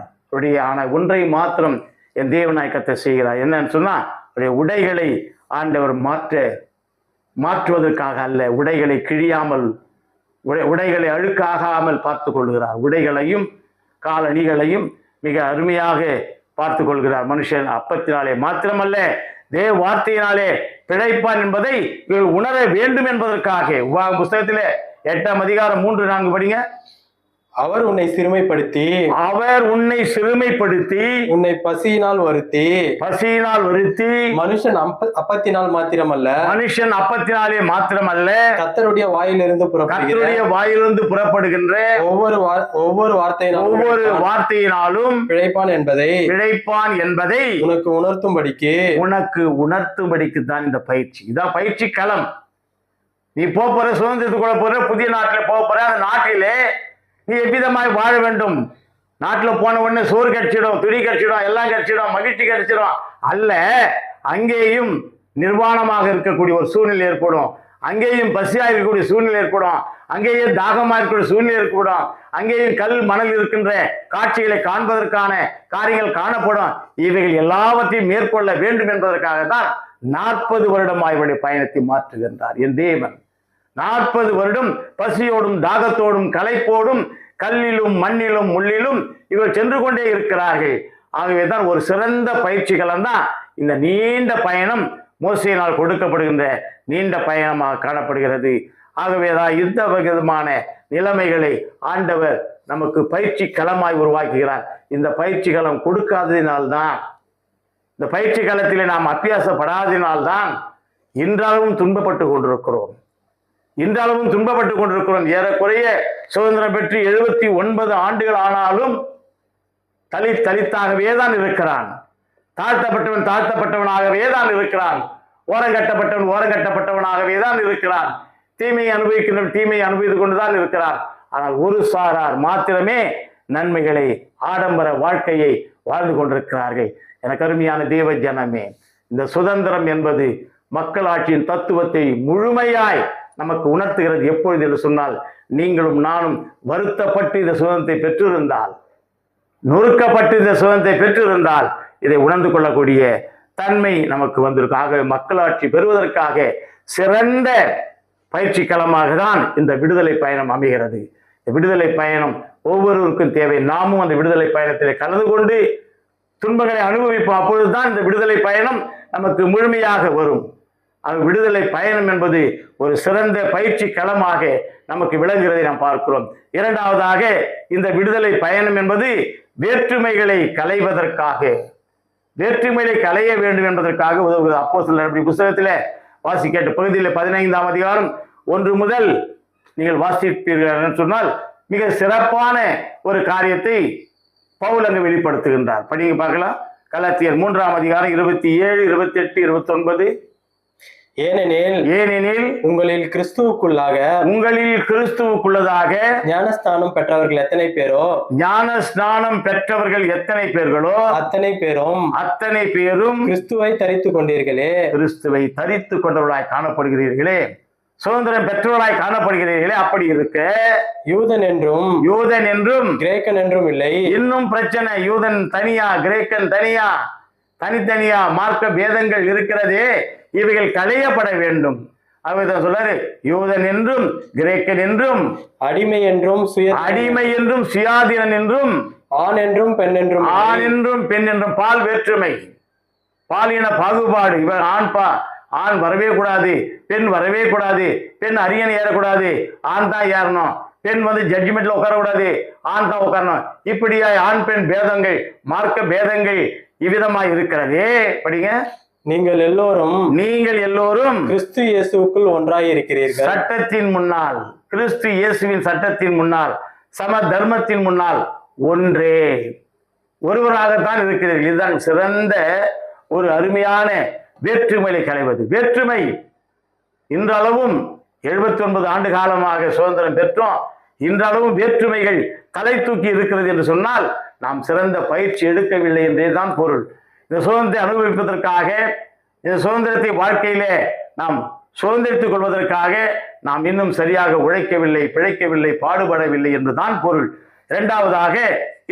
ஆன ஒன்றை மாத்திரம் என் தேவனாய் கர்த்தர் செய்கிறார். என்னன்னு சொன்னா, உடைகளை ஆண்டவர் மாற்றுவதற்காக அல்ல, உடைகளை கிழியாமல், உடைகளை அழுக்காகாமல் பார்த்து கொள்கிறார். உடைகளையும் காலணிகளையும் மிக அருமையாக பார்த்து கொள்கிறார். மனுஷன் அப்பத்தினாலே மாத்திரமல்ல, தேவ வார்த்தையினாலே பிழைப்பான் என்பதை இவர்கள் உணர வேண்டும் என்பதற்காக. புஸ்தகத்திலே 8ஆம் அதிகாரம் 3-4 படிங்க. அவர் உன்னை சிறுமைப்படுத்தி உன்னை பசியினால் வருத்தி மனுஷன் அப்பத்தினால் மாத்திரமல்ல கர்த்தருடைய வாயிலிருந்து புறப்படுகின்ற ஒவ்வொரு வார்த்தையினாலும் பிழைப்பான் என்பதை உனக்கு உணர்த்தும்படிக்கு தான் இந்த பயிற்சி. இதான் பயிற்சி களம். நீ போற சுதந்திரத்துக்குள்ள போற, புதிய நாட்டில் போற, அந்த நாட்டிலே நீ எவ்விதமாய் வாழ வேண்டும். நாட்டில் போன உடனே சோறு கிடைச்சிடும், துணி கிடைச்சிடும், எல்லாம் கிடைச்சிடும், மகிழ்ச்சி கிடைச்சிடும் அல்ல. அங்கேயும் நிர்வாணமாக இருக்கக்கூடிய ஒரு சூழ்நிலை ஏற்படும், அங்கேயும் பசியாக இருக்கக்கூடிய சூழ்நிலை ஏற்படும், அங்கேயும் தாகமாக இருக்கக்கூடிய சூழ்நிலை ஏற்படும், அங்கேயும் கல் மணல் இருக்கின்ற காட்சிகளை காண்பதற்கான காரியங்கள் காணப்படும். இவைகள் எல்லாவற்றையும் மேற்கொள்ள வேண்டும் என்பதற்காக தான் 40 வருடமாய் பயணத்தை மாற்றுகின்றார் என் தேவன். 40 வருடம் பசியோடும் தாகத்தோடும் களைப்போடும் கல்லிலும் மண்ணிலும் முள்ளிலும் இவர் சென்று கொண்டே இருக்கிறார்கள். ஆகவேதான் ஒரு சிறந்த பயிற்சிகளம் தான் இந்த நீண்ட பயணம், மோசேயினால் கொடுக்கப்படுகின்ற நீண்ட பயணமாக காணப்படுகிறது. ஆகவேதான் இந்த விதமான நிலைமைகளை ஆண்டவர் நமக்கு பயிற்சி களமாய் உருவாக்குகிறார். இந்த பயிற்சி களம் கொடுக்காததினால்தான், இந்த பயிற்சி களத்திலே நாம் அத்தியாசப்படாததினால்தான் இன்றளவும் துன்பப்பட்டு கொண்டிருக்கிறோம். இன்றளவும் துன்பப்பட்டு கொண்டிருக்கிறோம். ஏறக்குறைய சுதந்திரம் பெற்று 79 ஆண்டுகள் ஆனாலும் தலித்தாகவே தான் இருக்கிறான். தாழ்த்தப்பட்டவனாகவே தான் இருக்கிறான். ஓரங்கட்டப்பட்டவனாகவே தான் இருக்கிறான். தீமையை அனுபவிக்கின்றவன் தீமையை அனுபவித்துக் கொண்டுதான் இருக்கிறார். ஆனால் ஒரு சாரார் மாத்திரமே நன்மைகளை, ஆடம்பர வாழ்க்கையை வாழ்ந்து கொண்டிருக்கிறார்கள். எனக்கு அருமையான தேவ ஜனமே, இந்த சுதந்திரம் என்பது மக்களாட்சியின் தத்துவத்தை முழுமையாய் நமக்கு உணர்த்துகிறது. எப்பொழுது என்று சொன்னால், நீங்களும் நானும் வருத்தப்பட்டு இந்த சுதந்திரத்தை பெற்றிருந்தால், நொறுக்கப்பட்டு இந்த சுதந்திரத்தை பெற்றிருந்தால் இதை உணர்ந்து கொள்ளக்கூடிய தன்மை நமக்கு வந்திருக்கும். ஆகவே மக்களாட்சி பெறுவதற்காக சிறந்த பயிற்சி களமாக தான் இந்த விடுதலை பயணம் அமைகிறது. இந்த விடுதலை பயணம் ஒவ்வொருவருக்கும் தேவை. நாமும் அந்த விடுதலை பயணத்திலே கலந்து கொண்டு துன்பங்களை அனுபவிப்போம். அப்பொழுதுதான் இந்த விடுதலை பயணம் நமக்கு முழுமையாக வரும். விடுதலை பயணம் என்பது ஒரு சிறந்த பயிற்சி களமாக நமக்கு விளங்குகிறதை நாம் பார்க்கிறோம். இரண்டாவதாக, இந்த விடுதலை பயணம் என்பது வேற்றுமைகளை களைவதற்காக, வேற்றுமைகளை களைய வேண்டும் என்பதற்காக உதவுகிறது. அப்போஸ்தலர் புத்தகத்தில் வாசிக்க பகுதியில் 15ஆம் அதிகாரம் 1 முதல் நீங்கள் வாசிப்பீர்கள் என்று சொன்னால் மிக சிறப்பான ஒரு காரியத்தை பவுல் அங்கு வெளிப்படுத்துகின்றார். படிங்க பார்க்கலாம். கலாத்தியர் 3ஆம் அதிகாரம் 27, 28, 29. ஏனெனில் உங்களில் கிறிஸ்துவுக்குள்ளதாக ஞானஸ்நானம் பெற்றவர்கள் எத்தனை பேர்களோ அத்தனை பேரும் கிறிஸ்துவை தரித்து கொண்டீர்களே. கிறிஸ்துவை தரித்து கொண்டவர்களாய் காணப்படுகிறீர்களே, சுதந்திரம் பெற்றவர்களாய் காணப்படுகிறீர்களே. அப்படி இருக்க யூதன் என்றும் கிரேக்கன் என்றும் இல்லை. இன்னும் பிரச்சனை. யூதன் தனியா, கிரேக்கன் தனியா, தனித்தனியா மார்க்க பேதங்கள் இருக்கிறதே, இவைகள் களையப்பட வேண்டும். அவர் சொல்றாரு, யூதன் என்றும் கிரேக்கன் என்றும், அடிமை என்றும் சுயாதீனன் என்றும், ஆண் என்றும் பெண் என்றும், பால் வேற்றுமை, பாலின பாகுபாடு. இவர் ஆண் வரவே கூடாது, பெண் வரவே கூடாது, பெண் அரியணை ஏறக்கூடாது, ஆண் தான் ஏறணும், பெண் ஜட்ஜ்மெண்ட்ல உட்காரக்கூடாது, ஆண் தான் உட்காரணும். இப்படியாய் ஆண் பெண் பேதங்கள், மார்க்க பேதங்கள் இவ்விதமாய் இருக்கிறதே. படிங்க. நீங்கள் எல்லோரும் கிறிஸ்து இயேசுவுக்குள் ஒன்றாய் இருக்கிறீர்கள். சட்டத்தின் முன்னால், கிறிஸ்து இயேசுவின் சட்டத்தின் முன்னால், சம தர்மத்தின் முன்னால் ஒன்றே, ஒருவராகத்தான் இருக்கிறீர்கள். இதுதான் சிறந்த ஒரு அருமையான வேற்றுமையை களைவது. வேற்றுமை இன்றளவும் 79 ஆண்டு காலமாக சுதந்திரம் பெற்றோம். இன்றளவும் வேற்றுமைகள் தலை தூக்கி இருக்கிறது என்று சொன்னால் நாம் சிறந்த பயிற்சி எடுக்கவில்லை என்றே தான் பொருள். இந்த சுதந்திரத்தை அனுபவிப்பதற்காக, இந்த சுதந்திரத்தை வாழ்க்கையிலே நாம் சுதந்திரித்துக் கொள்வதற்காக நாம் இன்னும் சரியாக உழைக்கவில்லை, பிழைக்கவில்லை, பாடுபடவில்லை என்றுதான் பொருள். இரண்டாவதாக,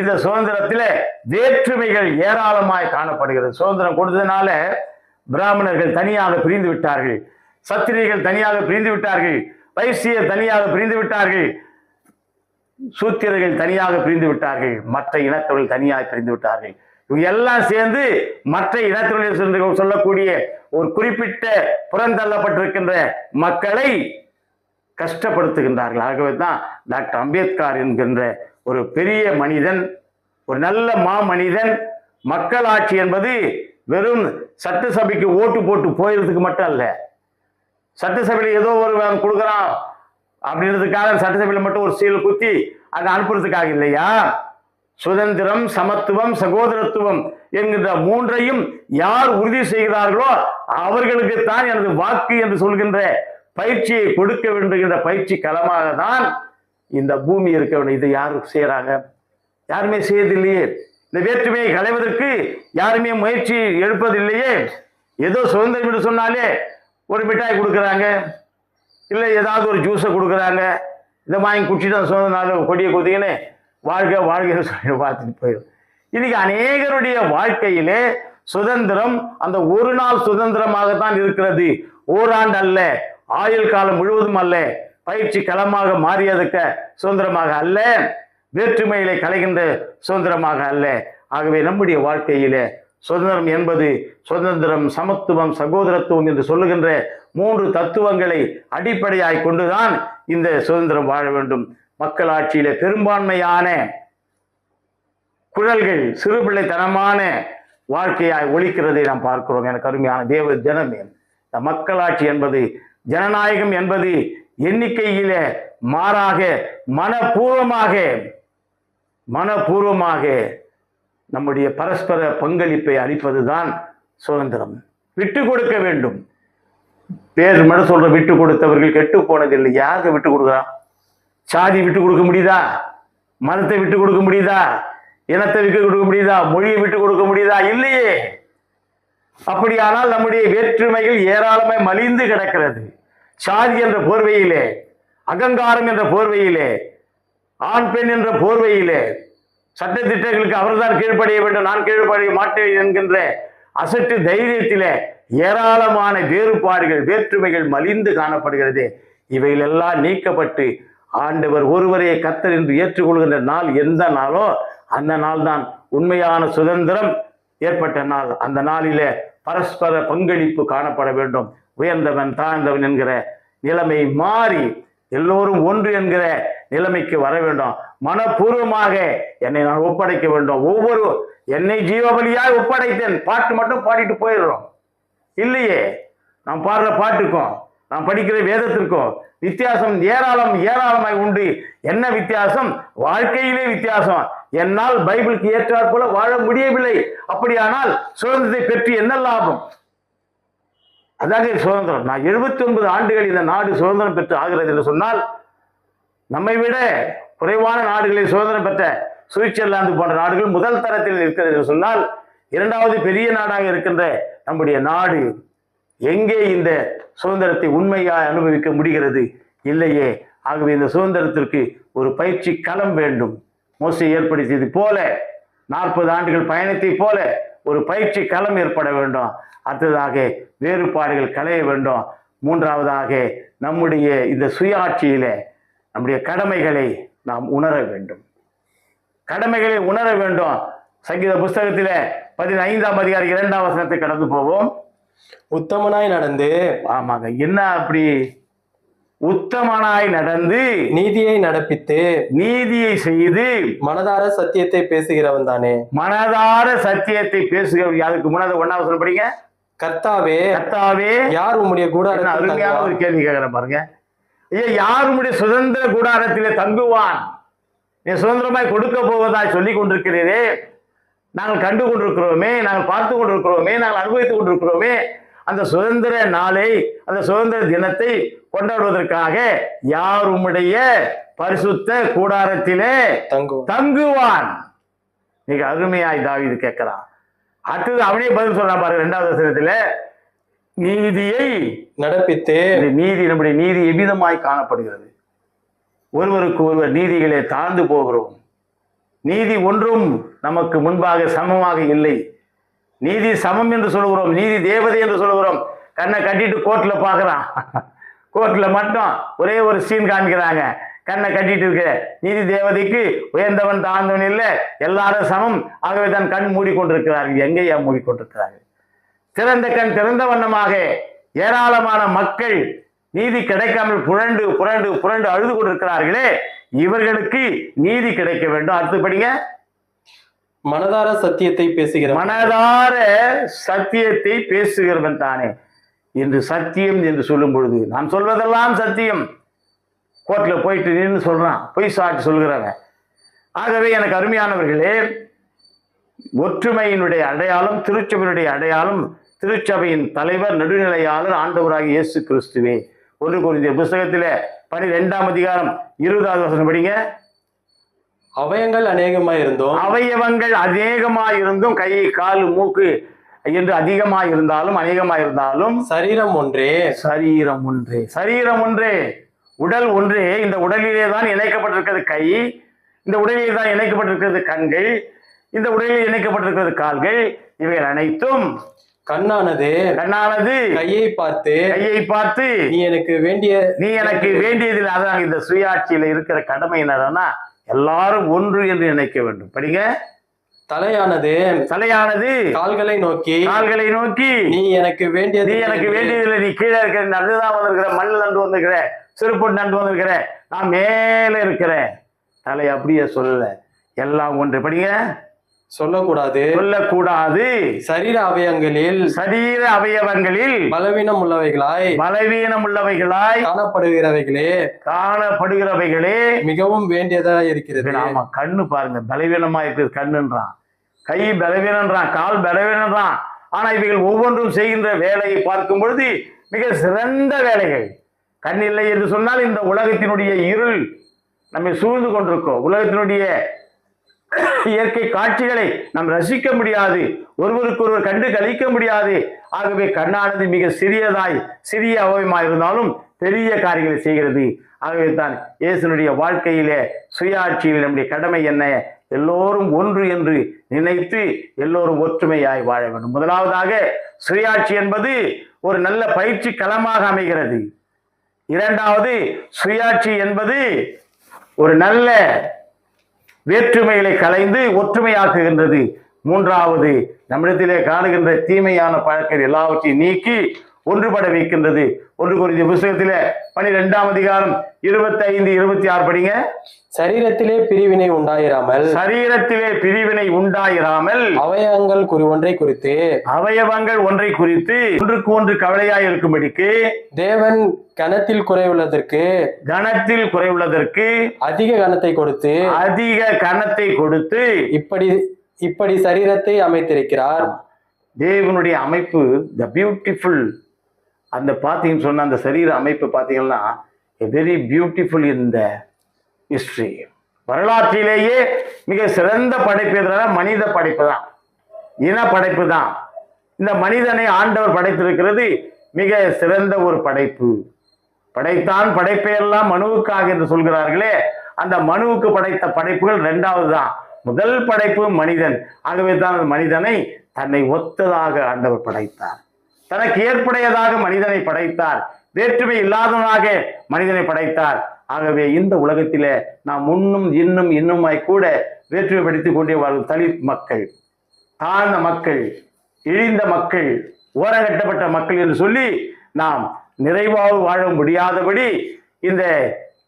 இந்த சுதந்திரத்தில வேற்றுமைகள் ஏராளமாய் காணப்படுகிறது. சுதந்திரம் கொடுத்ததுனால பிராமணர்கள் தனியாக பிரிந்து விட்டார்கள், சத்திரியர்கள் தனியாக பிரிந்து விட்டார்கள், வைசியர் தனியாக பிரிந்து விட்டார்கள், சூத்திரர்கள் தனியாக பிரிந்து விட்டார்கள், மற்ற இனத்தவர்கள் தனியாக பிரிந்து விட்டார்கள். இவங்க எல்லாம் சேர்ந்து மற்ற இனத்தவர்கள் சொல்லக்கூடிய ஒரு குறிப்பிட்ட புறந்தள்ளப்பட்டிருக்கின்ற மக்களை கஷ்டப்படுத்துகின்றார்கள். ஆகவே தான் டாக்டர் அம்பேத்கர் என்கின்ற ஒரு பெரிய மனிதன், ஒரு நல்ல மனிதன், மக்களாட்சி என்பது வெறும் சட்டசபைக்கு ஓட்டு போட்டு போயிடுறதுக்கு மட்டும் அல்ல, சட்டசபையில் ஏதோ ஒரு கொடுக்குறான் அப்படின்றதுக்காக சட்டசபையில் மட்டும் ஒரு சீல் குத்தி அங்கே அனுப்புறதுக்காக இல்லையா. சுதந்திரம், சமத்துவம், சகோதரத்துவம் என்கின்ற மூன்றையும் யார் உறுதி செய்கிறார்களோ அவர்களுக்கு தான் எனது வாக்கு என்று சொல்கின்ற பயிற்சியை கொடுக்க வேண்டுகின்ற பயிற்சி களமாக தான் இந்த பூமி இருக்க வேண்டும். இதை யார் செய்யறாங்க? யாருமே செய்யதில்லையே. இந்த வேற்றுமையை களைவதற்கு யாருமே முயற்சி எடுப்பதில்லையே. ஏதோ சுதந்திரம் என்று சொன்னாலே ஒரு மிட்டாய் கொடுக்குறாங்க, இல்லை ஏதாவது ஒரு ஜூஸை கொடுக்குறாங்க, இதை வாங்கி குடிச்சிட்டு சுதந்திரம் கொடியை குதிங்கன்னு வாழ்க வாழ்க்கைன்னு சொல்லி பார்த்துட்டு போயிடும். இன்னைக்கு அநேகருடைய வாழ்க்கையிலே சுதந்திரம் அந்த ஒரு நாள் சுதந்திரமாகத்தான் இருக்கிறது. ஓராண்டு அல்ல, ஆயுள் காலம் முழுவதும் அல்ல, பயிற்சி களமாக மாறியதுக்க சுதந்திரமாக அல்ல, வேற்றுமையிலே கலைகின்ற சுதந்திரமாக அல்ல. ஆகவே நம்முடைய வாழ்க்கையிலே சுதந்திரம் என்பது சுதந்திரம், சமத்துவம், சகோதரத்துவம் என்று சொல்லுகின்ற 3 தத்துவங்களை அடிப்படையாய் கொண்டுதான் இந்த சுதந்திரம் வாழ வேண்டும். மக்களாட்சியிலே பெரும்பான்மையான குரல்கள் சிறுபிள்ளைத்தனமான வாழ்க்கையாய் ஒலிக்கிறதை நாம் பார்க்கிறோம். எனக்கு அருமையான தேவ ஜனமே, இந்த மக்களாட்சி என்பது, ஜனநாயகம் என்பது எண்ணிக்கையிலே மாறாக மனப்பூர்வமாக நம்முடைய பரஸ்பர பங்களிப்பை அளிப்பதுதான் சுதந்திரம். விட்டு கொடுக்க வேண்டும். பேர் மட்டும் சொல்ற விட்டு கொடுத்தவர்கள் கெட்டு போனதில்லை. யாருக்கு விட்டு கொடுக்குறான்? சாதி விட்டு கொடுக்க முடியுதா? மதத்தை விட்டு கொடுக்க முடியுதா? இனத்தை விட்டு கொடுக்க முடியுதா? மொழியை விட்டு கொடுக்க முடியுதா? இல்லையே. அப்படியானால் நம்முடைய வேற்றுமைகள் ஏராளமாய் மலிந்து கிடக்கிறது. சாதி என்ற போர்வையிலே, அகங்காரம் என்ற போர்வையிலே, ஆண் பெண் என்ற போர்வையிலே, சட்டத்திட்டங்களுக்கு அவர்தான் கீழ்ப்படிய வேண்டும், நான் கீழ்ப்படிய மாட்டேன் என்கின்ற அசட்டு தைரியத்திலே ஏராளமான வேறுபாடுகள், வேற்றுமைகள் மலிந்து காணப்படுகிறது. இவைகளெல்லாம் நீக்கப்பட்டு ஆண்டவர் ஒருவரையே கர்த்தர் என்று ஏற்றுக்கொள்கின்ற நாள் எந்த நாளோ அந்த நாள் தான் உண்மையான சுதந்திரம் ஏற்பட்ட நாள். அந்த நாளிலே பரஸ்பர பங்களிப்பு காணப்பட வேண்டும். உயர்ந்தவன் தாழ்ந்தவன் என்கிற நிலைமை மாறி எல்லோரும் ஒன்று என்கிற நிலைமைக்கு வர வேண்டும். மனப்பூர்வமாக என்னை நான் ஒப்படைக்க வேண்டும். ஒவ்வொரு என்னை ஜீவபலியாய் ஒப்படைத்தேன் பாட்டு மட்டும் பாடிட்டு போயிடுறோம் இல்லையே. நாம் பாடுற பாட்டுக்கும் நாம் படிக்கிற வேதத்திற்கும் வித்தியாசம் ஏராளமாய் உண்டு. என்ன வித்தியாசம்? வாழ்க்கையிலே வித்தியாசம். என்னால் பைபிளுக்கு ஏற்றாற் போல வாழ முடியவில்லை. அப்படியானால் சுதந்திரத்தை பெற்று என்ன லாபம்? அதாக சுதந்திரம். நான் 79 ஆண்டுகள் இந்த நாடு சுதந்திரம் பெற்று ஆகிறது என்று சொன்னால், நம்மை விட குறைவான நாடுகளில் சுதந்திரம் பெற்ற சுவிட்சர்லாந்து போன்ற நாடுகள் முதல் தரத்தில் இருக்கிறது என்று சொன்னால், 2வது பெரிய நாடாக இருக்கின்ற நம்முடைய நாடு எங்கே இந்த சுதந்திரத்தை உண்மையாக அனுபவிக்க முடிகிறது? இல்லையே. ஆகவே இந்த சுதந்திரத்திற்கு ஒரு பயிற்சி களம் வேண்டும். மோசே ஏற்படுத்தியது போல 40 ஆண்டுகள் பயணத்தை போல ஒரு பயிற்சி களம் ஏற்பட வேண்டும். அடுத்ததாக வேறுபாடுகள் களைய வேண்டும். 3வதாக நம்முடைய இந்த சுயாட்சியில நம்முடைய கடமைகளை நாம் உணர வேண்டும். கடமைகளை உணர வேண்டும். சங்கீத புஸ்தகத்தில 15ஆம் அதிகாரம் 2ஆம் வசனத்தை கடந்து போவோம். உத்தமனாய் நடந்து, ஆமாங்க, என்ன அப்படி உத்தமனாய் நடந்து, நீதியை நடப்பித்து, நீதியை செய்து, மனதார சத்தியத்தை பேசுகிறவன் தானே. மனதார சத்தியத்தை பேசுகிறவன். அதுக்கு முன்னாடி 1ஆம் வசனம் படிங்க. கர்த்தாவே, கர்த்தாவே, யார் உம்முடைய கூடாரத்தில் அருமையான ஒரு கேள்வி கேட்கிறேன் பாருங்க. யார் உம்முடைய சுதந்திர கூடாரத்திலே தங்குவான்? நீ சுதந்திரமாய் கொடுக்க போவதாய் சொல்லி கொண்டிருக்கிறீரே, நாங்கள் கண்டு கொண்டிருக்கிறோமே, நாங்கள் பார்த்து கொண்டிருக்கிறோமே, நாங்கள் அனுபவித்துக் கொண்டிருக்கிறோமே. அந்த சுதந்திர நாளை, அந்த சுதந்திர தினத்தை கொண்டாடுவதற்காக யார் உம்முடைய பரிசுத்த கூடாரத்திலே தங்குவான்? மிக அருமையாய் தாவீது கேட்கிறான். அடுத்தது அவனே பதில் சொல்றான் பாருங்க. 2வது வசனத்துல நீதியை நடப்பித்து, நீதி, நம்முடைய நீதி எவ்விதமாய் காணப்படுகிறது? ஒருவருக்கு ஒருவர் நீதிகளை தாழ்ந்து போகிறோம். நீதி ஒன்றும் நமக்கு முன்பாக சமமாக இல்லை. நீதி சமம் என்று சொல்கிறோம், நீதி தேவதை என்று சொல்கிறோம். கண்ணை கட்டிட்டு கோர்ட்ல பாக்குறான். கோர்ட்ல மட்டும் ஒரே ஒரு சீன் காண்கிறாங்க. கண்ணை கட்டிட்டு இருக்க நீதி தேவதைக்கு உயர்ந்தவன் தாழ்ந்தவன் இல்லை, எல்லாரும் சமம். ஆகவே தான் கண் மூடிக்கொண்டிருக்கிறார்கள். எங்கேயா மூடிக்கொண்டிருக்கிறார்கள்? திறந்த கண் திறந்த வண்ணமாக ஏராளமான மக்கள் நீதி கிடைக்காமல் புரண்டு புரண்டு புரண்டு அழுது கொண்டிருக்கிறார்களே, இவர்களுக்கு நீதி கிடைக்க வேண்டும். அடுத்து படிங்க. மனதார சத்தியத்தை பேசுகிறவன். மனதார சத்தியத்தை பேசுகிறவன் தானே. என்று சத்தியம் என்று சொல்லும் பொழுது நான் சொல்வதெல்லாம் சத்தியம். கோர்ட்ல போயிட்டு நின்று சொல்றான், பொய் சாட்சி சொல்கிறாங்க. ஆகவே எனக்கு அருமையானவர்களே, ஒற்றுமையினுடைய அடையாளம், திருச்சபையினுடைய அடையாளம், திருச்சபையின் தலைவர், நடுநிலையாளர் ஆண்டவராகிய இயேசு கிறிஸ்துவே. 1 கொரிந்தியர் புஸ்தகத்தில 12ஆம் அதிகாரம் 20வது வசனம் படிங்க. அவயங்கள் அநேகமாயிருந்தும் கை, கால், மூக்கு என்று அதிகமாயிருந்தாலும் அநேகமாயிருந்தாலும் சரீரம் ஒன்றே, உடல் ஒன்றே. இந்த உடலிலே தான் இணைக்கப்பட்டிருக்கிறது கை, இந்த உடலிலே தான் இணைக்கப்பட்டிருக்கிறது கண்கள், இந்த உடலில் இணைக்கப்பட்டிருக்கிறது கால்கள். இவைகள் அனைத்தும் கண்ணானது கையை பார்த்து நீ எனக்கு வேண்டியதில் அதான் இந்த சுயாட்சியில இருக்கிற கடமை என்னன்னா எல்லாரும் ஒன்று என்று நினைக்க வேண்டும். படிங்க. தலையானது கால்களை நோக்கி நீ எனக்கு வேண்டியதில்லை, நீ கீழே இருக்கிற நடுதான் வந்திருக்கிற, மண்ணில் நண்டு வந்திருக்கிற, சிறுப்பு நண்டு வந்திருக்கிற, நான் மேல இருக்கிறேன். தலை அப்படியே சொல்லல, எல்லாம் ஒன்று. படிங்க. சொல்லக்கூடாது சரீர அவயவங்களில் பலவீனம் உள்ளவைகளாய் காணப்படுகிறவைகளே மிகவும் வேண்டியதா இருக்கிறது. ஆமா, கண்ணு பாருங்க, பலவீனமா இருக்குது. கண்ணுன்றான், கை பலவீனன்றான், கால் பலவீனன்றான். ஆனா இவைகள் ஒவ்வொன்றும் செய்கின்ற வேலையை பார்க்கும் பொழுது மிக சிறந்த வேலைகள். கண் இல்லை என்று சொன்னால் இந்த உலகத்தினுடைய இருள் நம்மை சூழ்ந்து கொண்டிருக்கோம். உலகத்தினுடைய இயற்கை காட்சிகளை நாம் ரசிக்க முடியாது, ஒருவருக்கு ஒருவர் கண்டு கழிக்க முடியாது. ஆகவே கண்ணானது மிக சிறிய அவயமாய் இருந்தாலும் பெரிய காரியங்களை செய்கிறது. ஆகவே தான் இயேசுனுடைய வாழ்க்கையிலே சுயாட்சியில் நம்முடைய கடமை என்ன? எல்லோரும் ஒன்று என்று நினைத்து எல்லோரும் ஒற்றுமையாய் வாழ வேண்டும். முதலாவதாக சுயாட்சி என்பது ஒரு நல்ல பயிற்சி களமாக அமைகிறது. இரண்டாவது, சுயாட்சி என்பது ஒரு நல்ல வேற்றுமைகளை கலைந்து ஒற்றுமையாக்குகின்றது. மூன்றாவது, நம்மிடத்திலே காணுகின்ற தீமையான பழக்கம் எல்லாவற்றையும் நீக்கி ஒன்றுபட வைக்கின்றது. 1 கொரிந்தியர் புத்தகத்திலே 12ஆம் அதிகாரம் 25, 26 படிங்க. சரீரத்திலே பிரிவினை உண்டாயிராமல் அவயவங்கள் ஒன்றை குறித்து ஒன்றுக்கு ஒன்று கவலையாய் இருக்கும்படிக்கு தேவன் கனத்தில் குறைவுள்ளதற்கு அதிக கனத்தை கொடுத்து இப்படி சரீரத்தை அமைத்திருக்கிறார். தேவனுடைய அமைப்பு த பியூட்டிஃபுல். அந்த பார்த்தீங்கன்னு சொன்ன அந்த சரீர அமைப்பு பார்த்தீங்கன்னா வெரி பியூட்டிஃபுல் இன் த ஹிஸ்டரி. வரலாற்றிலேயே மிக சிறந்த படைப்பு எதுனா மனித படைப்பு தான், இன படைப்பு தான். இந்த மனிதனை ஆண்டவர் படைத்திருக்கிறது மிக சிறந்த ஒரு படைப்பு. படைத்தான் படைப்பையெல்லாம் மனுவுக்காக என்று சொல்கிறார்களே, அந்த மனுவுக்கு படைத்த படைப்புகள் 2வது தான். முதல் படைப்பு மனிதன். ஆகவே தான் மனிதனை தன்னை ஒத்ததாக ஆண்டவர் படைத்தார், தனக்கு ஏற்புடையதாக மனிதனை படைத்தார், வேற்றுமை இல்லாதவனாக மனிதனை படைத்தார். ஆகவே இந்த உலகத்திலே நாம் இன்னுமாய் கூட வேற்றுமைப்படுத்திக் கொண்டே வாழும் தலித் மக்கள், தாழ்ந்த மக்கள், இழிந்த மக்கள், ஓரங்கட்டப்பட்ட மக்கள் என்று சொல்லி நாம் நிறைவாக வாழ முடியாதபடி, இந்த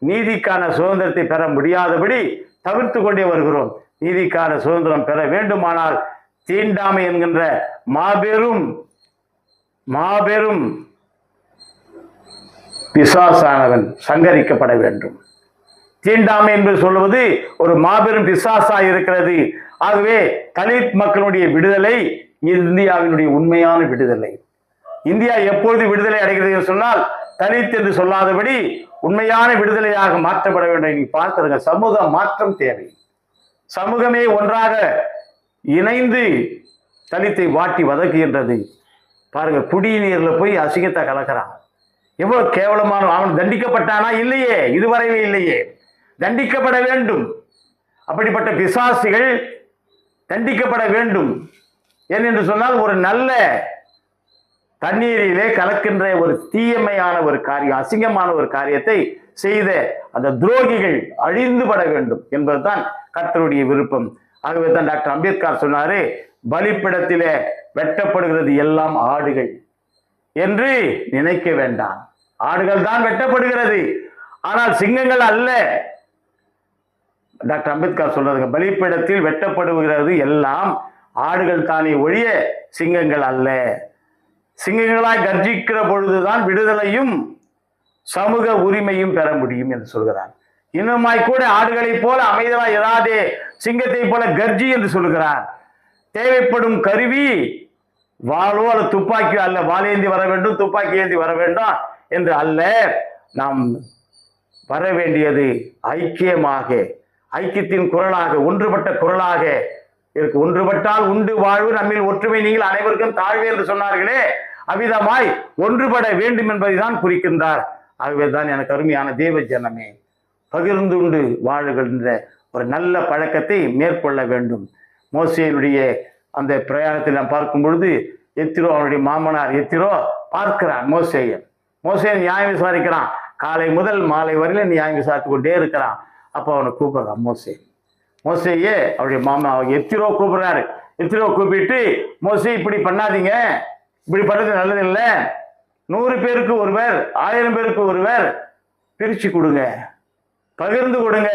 நீதிக்கான சுதந்திரத்தை பெற முடியாதபடி தவிர்த்து கொண்டே வருகிறோம். நீதிக்கான சுதந்திரம் பெற வேண்டுமானால் தீண்டாமை என்கின்ற மாபெரும் பிசாசானவன் சங்கரிக்கப்பட வேண்டும். தீண்டாமை என்று சொல்வது ஒரு மாபெரும் பிசாசா இருக்கிறது. ஆகவே தலித் மக்களுடைய விடுதலை இந்தியாவினுடைய உண்மையான விடுதலை. இந்தியா எப்பொழுது விடுதலை அடைகிறது என்று சொன்னால் தலித் என்று சொல்லாதபடி உண்மையான விடுதலையாக மாற்றப்பட வேண்டும். நீ பார்க்கிறங்க, சமூக மாற்றம் தேவை. சமூகமே ஒன்றாக இணைந்து தலித்தை வாட்டி வதக்குகின்றது. பாருங்க, குடிநீர்ல போய் அசிங்கத்தை கலக்கிறான். எவ்வளவு கேவலமான! அவன் தண்டிக்கப்பட்டானா? இல்லையே, இதுவரையிலே இல்லையே. தண்டிக்கப்பட வேண்டும். அப்படிப்பட்ட பிசாசிகள் தண்டிக்கப்பட வேண்டும். ஏனென்று சொன்னால் ஒரு நல்ல தண்ணீரிலே கலக்கின்ற ஒரு தீயமையான ஒரு காரியம், அசிங்கமான ஒரு காரியத்தை செய்த அந்த துரோகிகள் அழிந்துபட வேண்டும் என்பதுதான் கர்த்தருடைய விருப்பம். ஆகவே தான் டாக்டர் அம்பேத்கர் சொன்னாரு, பலிப்பிடத்திலே வெட்டப்படுகிறது எல்லாம் ஆடுகள் என்று நினைக்க வேண்டாம். ஆடுகள் தான் வெட்டப்படுகிறது, ஆனால் சிங்கங்கள் அல்ல. டாக்டர் அம்பேத்கர் சொல்றதுங்க, பலிப்பிடத்தில் வெட்டப்படுகிறது எல்லாம் ஆடுகள் தானே ஒழிய சிங்கங்கள் அல்ல. சிங்கங்களாய் கர்ஜிக்கிற பொழுதுதான் விடுதலையும் சமூக உரிமையும் பெற முடியும் என்று சொல்கிறார். இன்னுமாய் கூட ஆடுகளை போல அமைதலாய் இராதே, சிங்கத்தை போல கர்ஜி என்று சொல்கிறார். தேவைப்படும் கருவி வாளோ அல்லது துப்பாக்கியோ அல்ல. வாளேந்தி வர வேண்டும், துப்பாக்கி ஏந்தி வர வேண்டும் என்று அல்ல. நாம் வர வேண்டியது ஐக்கியமாக, ஐக்கியத்தின் குரலாக, ஒன்றுபட்ட குரலாக இருக்கு. ஒன்றுபட்டால் உண்டு வாழ்வு, நம்மில் ஒற்றுமை நீங்கள் அனைவருக்கும் தாழ்வு என்று சொன்னார்களே, அவ்விதமாய் ஒன்றுபட வேண்டும் என்பதை தான் குறிக்கின்றார். ஆகவே தான் எனக்கு அருமையான தேவ ஜனமே, பகிர்ந்துண்டு வாழுகின்ற ஒரு நல்ல பழக்கத்தை மேற்கொள்ள வேண்டும். மோசேயினுடைய அந்த பிரயாணத்தில் நாம் பார்க்கும் பொழுது எத்திரோ அவனுடைய மாமனார் எத்திரோ பார்க்கிறான் மோசேயை. மோசே நியாயம் விசாரிக்கிறான். காலை முதல் மாலை வரையில நியாயம் விசாரித்து கொண்டே இருக்கிறான். அப்போ அவனை கூப்பிடுறான் மோசே. மோசேயே அவருடைய மாமா எத்திரோ கூப்பிடுறாரு. எத்திரோ கூப்பிட்டு, மோசே இப்படி பண்ணாதீங்க, இப்படி பண்ணது நல்லது இல்லை, 100 பேருக்கு ஒருவர் 1000 பேருக்கு ஒருவர் பிரிச்சு கொடுங்க, பகிர்ந்து கொடுங்க.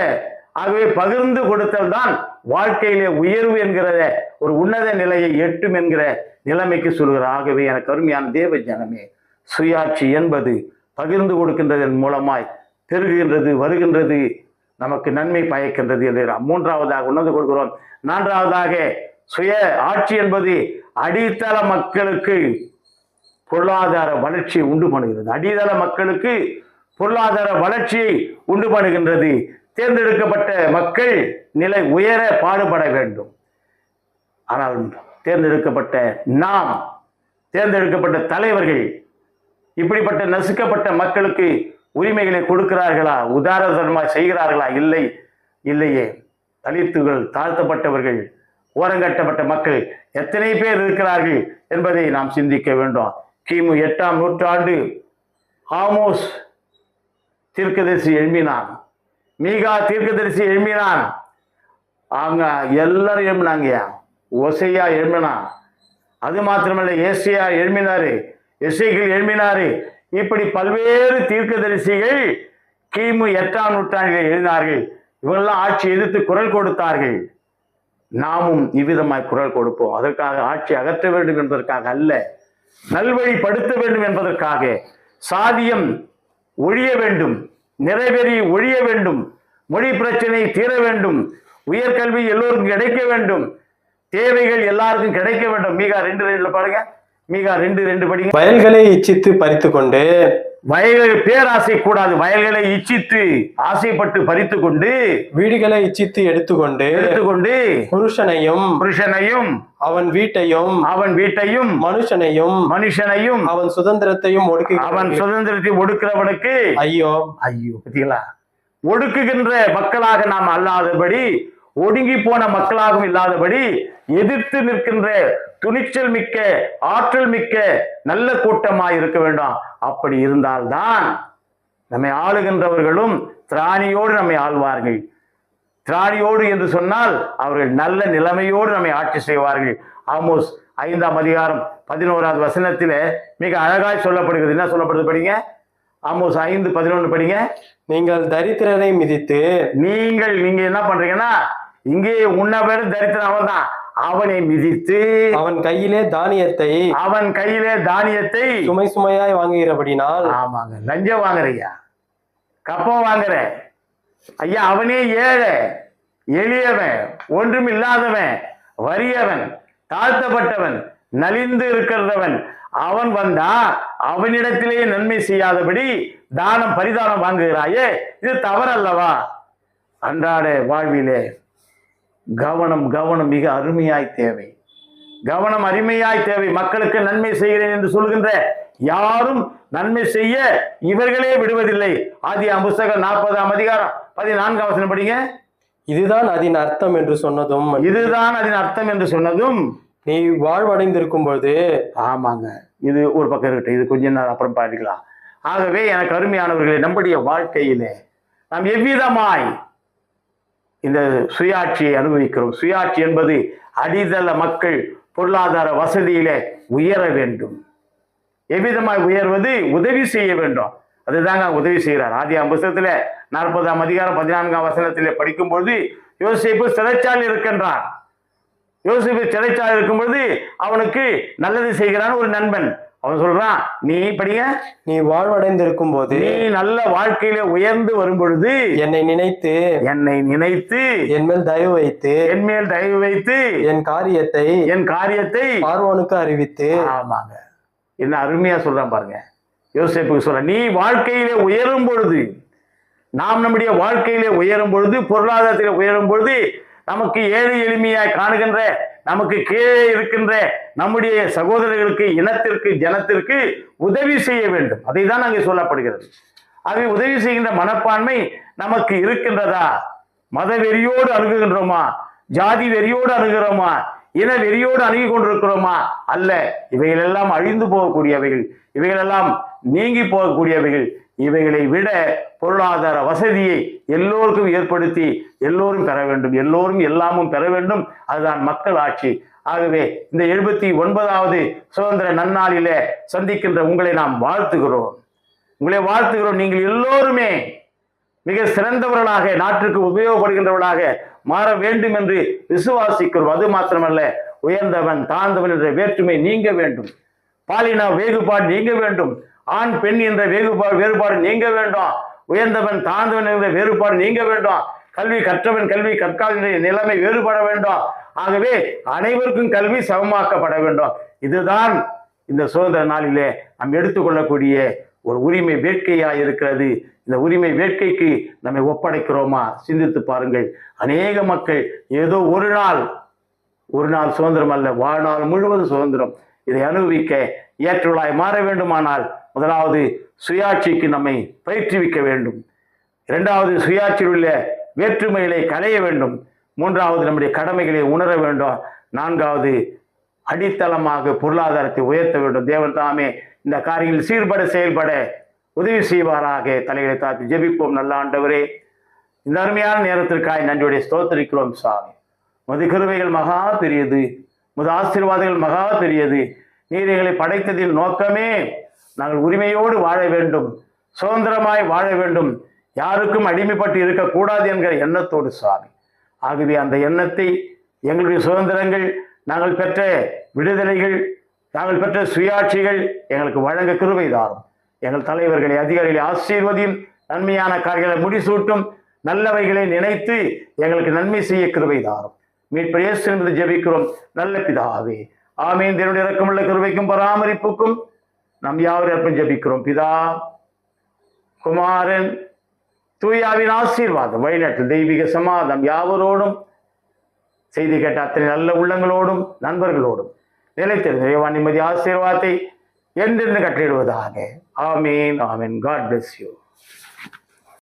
ஆகவே பகிர்ந்து கொடுத்தல் தான் வாழ்க்கையிலே உயர்வு என்கிற ஒரு உன்னத நிலையை எட்டும் என்கிற நிலைமைக்கு சொல்கிறார். ஆகவே எனக்கு அருமையான தேவ ஜனமே, சுயாட்சி என்பது பகிர்ந்து கொடுக்கின்றதன் மூலமாய் பெருகுகின்றது, வருகின்றது, நமக்கு நன்மை பயக்கின்றது என்று மூன்றாவதாக உணர்ந்து கொள்கிறோம். 4வதாக சுய ஆட்சி என்பது அடித்தள மக்களுக்கு பொருளாதார வளர்ச்சியை உண்டு பண்ணுகிறது. அடித்தள மக்களுக்கு பொருளாதார வளர்ச்சியை உண்டு பண்ணுகின்றது. தேர்ந்தெடுக்கப்பட்ட மக்கள் நிலை உயர பாடுபட வேண்டும். ஆனால் தேர்ந்தெடுக்கப்பட்ட நாம், தேர்ந்தெடுக்கப்பட்ட தலைவர்கள் இப்படிப்பட்ட நசுக்கப்பட்ட மக்களுக்கு உரிமைகளை கொடுக்கிறார்களா, உதாரணமாக செய்கிறார்களா? இல்லையே. தலித்துகள், தாழ்த்தப்பட்டவர்கள், ஓரங்கட்டப்பட்ட மக்கள் எத்தனை பேர் இருக்கிறார்கள் என்பதை நாம் சிந்திக்க வேண்டும். கிமு 8ஆம் நூற்றாண்டு ஆமோஸ் தீர்க்கதரிசி எழும்பினான், மீகா தீர்க்கதரிசி எழும்பினான், அவங்க எல்லாரும் எழும்பினாங்கய்யா. ஓசையா எழும்பினான், அது மாத்திரமல்ல ஏசியா எழும்பினாரு, எசேக்கியேல் எழும்பினாரு. இப்படி பல்வேறு தீர்க்கதரிசிகள் கிமு 8ஆம் நூற்றாண்டில் எழுதினார்கள். இவங்கெல்லாம் ஆட்சி எதிர்த்து குரல் கொடுத்தார்கள். நாமும் இவ்விதமாய் குரல் கொடுப்போம். அதற்காக ஆட்சி அகற்ற வேண்டும் என்பதற்காக அல்ல, நல்வழிப்படுத்த வேண்டும் என்பதற்காக. சாதியம் ஒழிய வேண்டும், நிறைவேறி ஒழிய வேண்டும், மொழி பிரச்சனை தீர வேண்டும், உயர்கல்வி எல்லோருக்கும் கிடைக்க வேண்டும், தேவைகள் எல்லாருக்கும் கிடைக்க வேண்டும். மீகா 2:2 பாருங்க, மீகா 2:2 படிங்க. வயல்களை இச்சித்து பறித்து கொண்டு, வயல்கள் பேராசை கூடாது, வயல்களை இச்சித்து ஆசைப்பட்டு பறித்து கொண்டு, வீடுகளை இச்சித்து எடுத்துக்கொண்டு புருஷனையும் அவன் வீட்டையும் மனுஷனையும் அவன் சுதந்திரத்தையும் ஒடுக்கிறவனுக்கு ஐயோ. பார்த்தீங்களா? ஒடுக்குகின்ற மக்களாக நாம் அல்லாதபடி, ஒடுங்கி போன மக்களாகவும் இல்லாதபடி எதிர்த்து நிற்கின்ற துணிச்சல் மிக்க, ஆற்றல் மிக்க நல்ல கூட்டமாய் இருக்க வேண்டும். அப்படி இருந்தால்தான் நம்மை ஆளுகின்றவர்களும் திராணியோடு நம்மை ஆள்வார்கள். திராணியோடு என்று சொன்னால் அவர்கள் நல்ல நிலைமையோடு நம்மை ஆட்சி செய்வார்கள். ஆமோஸ் 5ஆம் அதிகாரம் 11வது வசனத்திலே மிக அழகாய் சொல்லப்படுகிறது. என்ன சொல்லப்படுது படிங்க, ஆமோஸ் 5:11 படிங்க. நீங்கள் தரித்திரரை மிதித்து, நீங்க என்ன பண்றீங்கன்னா, இங்கே உன்னை பேரு தரித்திரம் அவன் தான், அவனை மிதித்து அவன் கையிலே தானியத்தை சுமையாய் வாங்குகிறபடினால். ஆமாங்க, லஞ்சம் வாங்குறையா, கப்பம் வாங்குற ஐயா, அவனே ஏழை, எளியவன், ஒன்றும் இல்லாதவன், வறியவன், தாழ்த்தப்பட்டவன், நலிந்து இருக்கிறவன், அவன் வந்தா அவனிடத்திலேயே நன்மை செய்யாதபடி தானம் பரிதானம் வாங்குகிறாயே, இது தவறல்லவா? அன்றாட வாழ்விலே கவனம் மிக அருமையாய் தேவை. கவனம் அருமையாய் தேவை. மக்களுக்கு நன்மை செய்கிறேன் என்று சொல்கின்ற யாரும் நன்மை செய்ய இவர்களே விடுவதில்லை. ஆதியாகமம் புத்தகம் 40ஆம் அதிகாரம் 14ஆம் வசனம் படிங்க. இதுதான் அதன் அர்த்தம் என்று சொன்னதும் நீ வாழ்வடைந்திருக்கும் போது. ஆமாங்க, இது ஒரு பக்கம் இருக்கட்டும், இது கொஞ்ச நேரம் அப்புறம் பாடிக்கலாம். ஆகவே எனக்கு அருமையானவர்களே, நம்முடைய வாழ்க்கையிலே நாம் எவ்விதமாய் இந்த சுயாட்சியை அனுபவிக்கிறோம்? சுயாட்சி என்பது அடித்தள மக்கள் பொருளாதார வசதியிலே உயர வேண்டும். எவ்விதமாய் உயர்வது? உதவி செய்ய வேண்டும். அதுதாங்க உதவி செய்கிறார். ஆதியாகமம் புத்தகத்துல 40ஆம் அதிகாரம் 14ஆம் வசனத்திலே படிக்கும்பொழுது, யோசேப்பு சிறைச்சாலையில் இருக்கின்றான். யோசேப்பு சிறைச்சாலையில் இருக்கும்பொழுது அவனுக்கு நல்லது செய்கிறான் ஒரு நண்பன். அவன் சொல்றான், நீ படிங்க, நீ வாழ்வடைந்திருக்கும் போது, நீ நல்ல வாழ்க்கையில உயர்ந்து வரும் பொழுது என்னை நினைத்து என் மேல் தயவு வைத்து என் காரியத்தை பார்வோனுக்கு அறிவித்து. ஆமாங்க, என்ன அருமையா சொல்றான் பாருங்க. யோசேப்புக்கு சொல்ற, நீ வாழ்க்கையிலே உயரும் பொழுது, நாம் நம்முடைய வாழ்க்கையிலே உயரும் பொழுது, பொருளாதாரத்திலே உயரும் பொழுது, நமக்கு ஏழை எளிமையாய் காணுகின்ற, நமக்கு கீழே இருக்கின்ற நம்முடைய சகோதரர்களுக்கு, இனத்திற்கு, ஜனத்திற்கு உதவி செய்ய வேண்டும். அதை தான் அங்கே சொல்லப்படுகிறது. ஆகவே உதவி செய்கின்ற மனப்பான்மை நமக்கு இருக்கின்றதா? மத வெறியோடு அணுகுகின்றோமா? ஜாதி வெறியோடு அணுகிறோமா? இன வெறியோடு அணுகி கொண்டிருக்கிறோமா? அல்ல. இவைகளெல்லாம் அழிந்து போகக்கூடியவைகள், இவைகளெல்லாம் நீங்கி போகக்கூடியவைகள். இவைகளை விட பொருளாதார வசதியை எல்லோருக்கும் ஏற்படுத்தி எல்லோரும் பெற வேண்டும், எல்லோரும் எல்லாமும் பெற வேண்டும். அதுதான் மக்கள் ஆட்சி. ஆகவே இந்த 79வது சுதந்திர நன்னாளிலே சந்திக்கின்ற உங்களை நாம் வாழ்த்துகிறோம், உங்களை வாழ்த்துகிறோம். நீங்கள் எல்லோருமே மிக சிறந்தவர்களாக, நாட்டிற்கு உபயோகப்படுகின்றவர்களாக மாற வேண்டும் என்று விசுவாசிக்கிறோம். அது மாத்திரமல்ல, உயர்ந்தவன் தாழ்ந்தவன் என்ற வேற்றுமை நீங்க வேண்டும், பாலின வேறுபாடு நீங்க வேண்டும், ஆண் பெண் என்ற வேறுபாடு நீங்க வேண்டும், உயர்ந்தவன் தாழ்ந்தவன் என்ற வேறுபாடு நீங்க வேண்டும், கல்வி கற்றவன் கல்வி கற்காத நிலைமை வேறுபட வேண்டும். ஆகவே அனைவருக்கும் கல்வி சமமாக்கப்பட வேண்டும். இதுதான் இந்த சுதந்திர நாளிலே நாம் எடுத்துக்கொள்ளக்கூடிய ஒரு உரிமை வேட்கையா இருக்கிறது. இந்த உரிமை வேட்கைக்கு நம்மை ஒப்படைக்கிறோமா? சிந்தித்து பாருங்கள். அநேக மக்கள் ஏதோ ஒரு நாள் சுதந்திரம் அல்ல, வாழ்நாள் முழுவதும் சுதந்திரம். இதை அனுபவிக்க ஏற்றவர்களாய் மாற வேண்டுமானால் முதலாவது சுயாட்சிக்கு நம்மை பயிற்றுவிக்க வேண்டும். இரண்டாவது, சுயாட்சியில் உள்ள வேற்றுமைகளை களைய வேண்டும். மூன்றாவது, நம்முடைய கடமைகளை உணர வேண்டும். நான்காவது, அடித்தளமாக பொருளாதாரத்தை உயர்த்த வேண்டும். தேவன் தாமே இந்த காரியங்கள் சீர்பட செயல்பட உதவி செய்வாராக. தலைகளை தாழ்த்தி ஜெபிப்போம். நல்ல ஆண்டவரே, இந்த அருமையான நேரத்திற்காய் நன்றியுடைய ஸ்தோத்திரிக்கிறோம் சாமி. உமது கிருபைகள் மகா பெரியது, உமது ஆசீர்வாதங்கள் மகா பெரியது. நீர் எங்களை படைத்ததில் நோக்கமே நாங்கள் உரிமையோடு வாழ வேண்டும், சுதந்திரமாய் வாழ வேண்டும், யாருக்கும் அடிமைப்பட்டு இருக்கக்கூடாது என்கிற எண்ணத்தோடு சாமி. ஆகவே அந்த எண்ணத்தை எங்களுடைய சுதந்திரங்கள், நாங்கள் பெற்ற விடுதலைகள், நாங்கள் பெற்ற சுயாட்சிகள் எங்களுக்கு வழங்க கிருபை தாரும். எங்கள் தலைவர்களை, அதிகாரிகளை ஆசீர்வதியும், நன்மையான காரியங்களை முடிசூட்டும், நல்லவைகளை நினைத்து எங்களுக்கு நன்மை செய்ய கிருபை தாரும். மீட்பர் இயேசு என்பது ஜெபிக்கிறோம் நல்ல பிதாவே, ஆமீன். தேவனுடைய இரக்கமுள்ள கிருபைக்கும் பராமரிப்புக்கும் நாம் யாவரும் ஜெபிக்கிறோம். பிதா, குமாரன், தூயாவின் ஆசீர்வாதம், வழிநடத்தல், தெய்வீக சமாதானம் யாவரோடும், செய்தி கேட்ட அத்தனை நல்ல உள்ளங்களோடும் நண்பர்களோடும் நிலைத்திருந்த இறைவன் நிம்மதி ஆசீர்வாதத்தை என்றென்று கட்டளிடுவதாக. ஆமீன், ஆமீன். God bless you.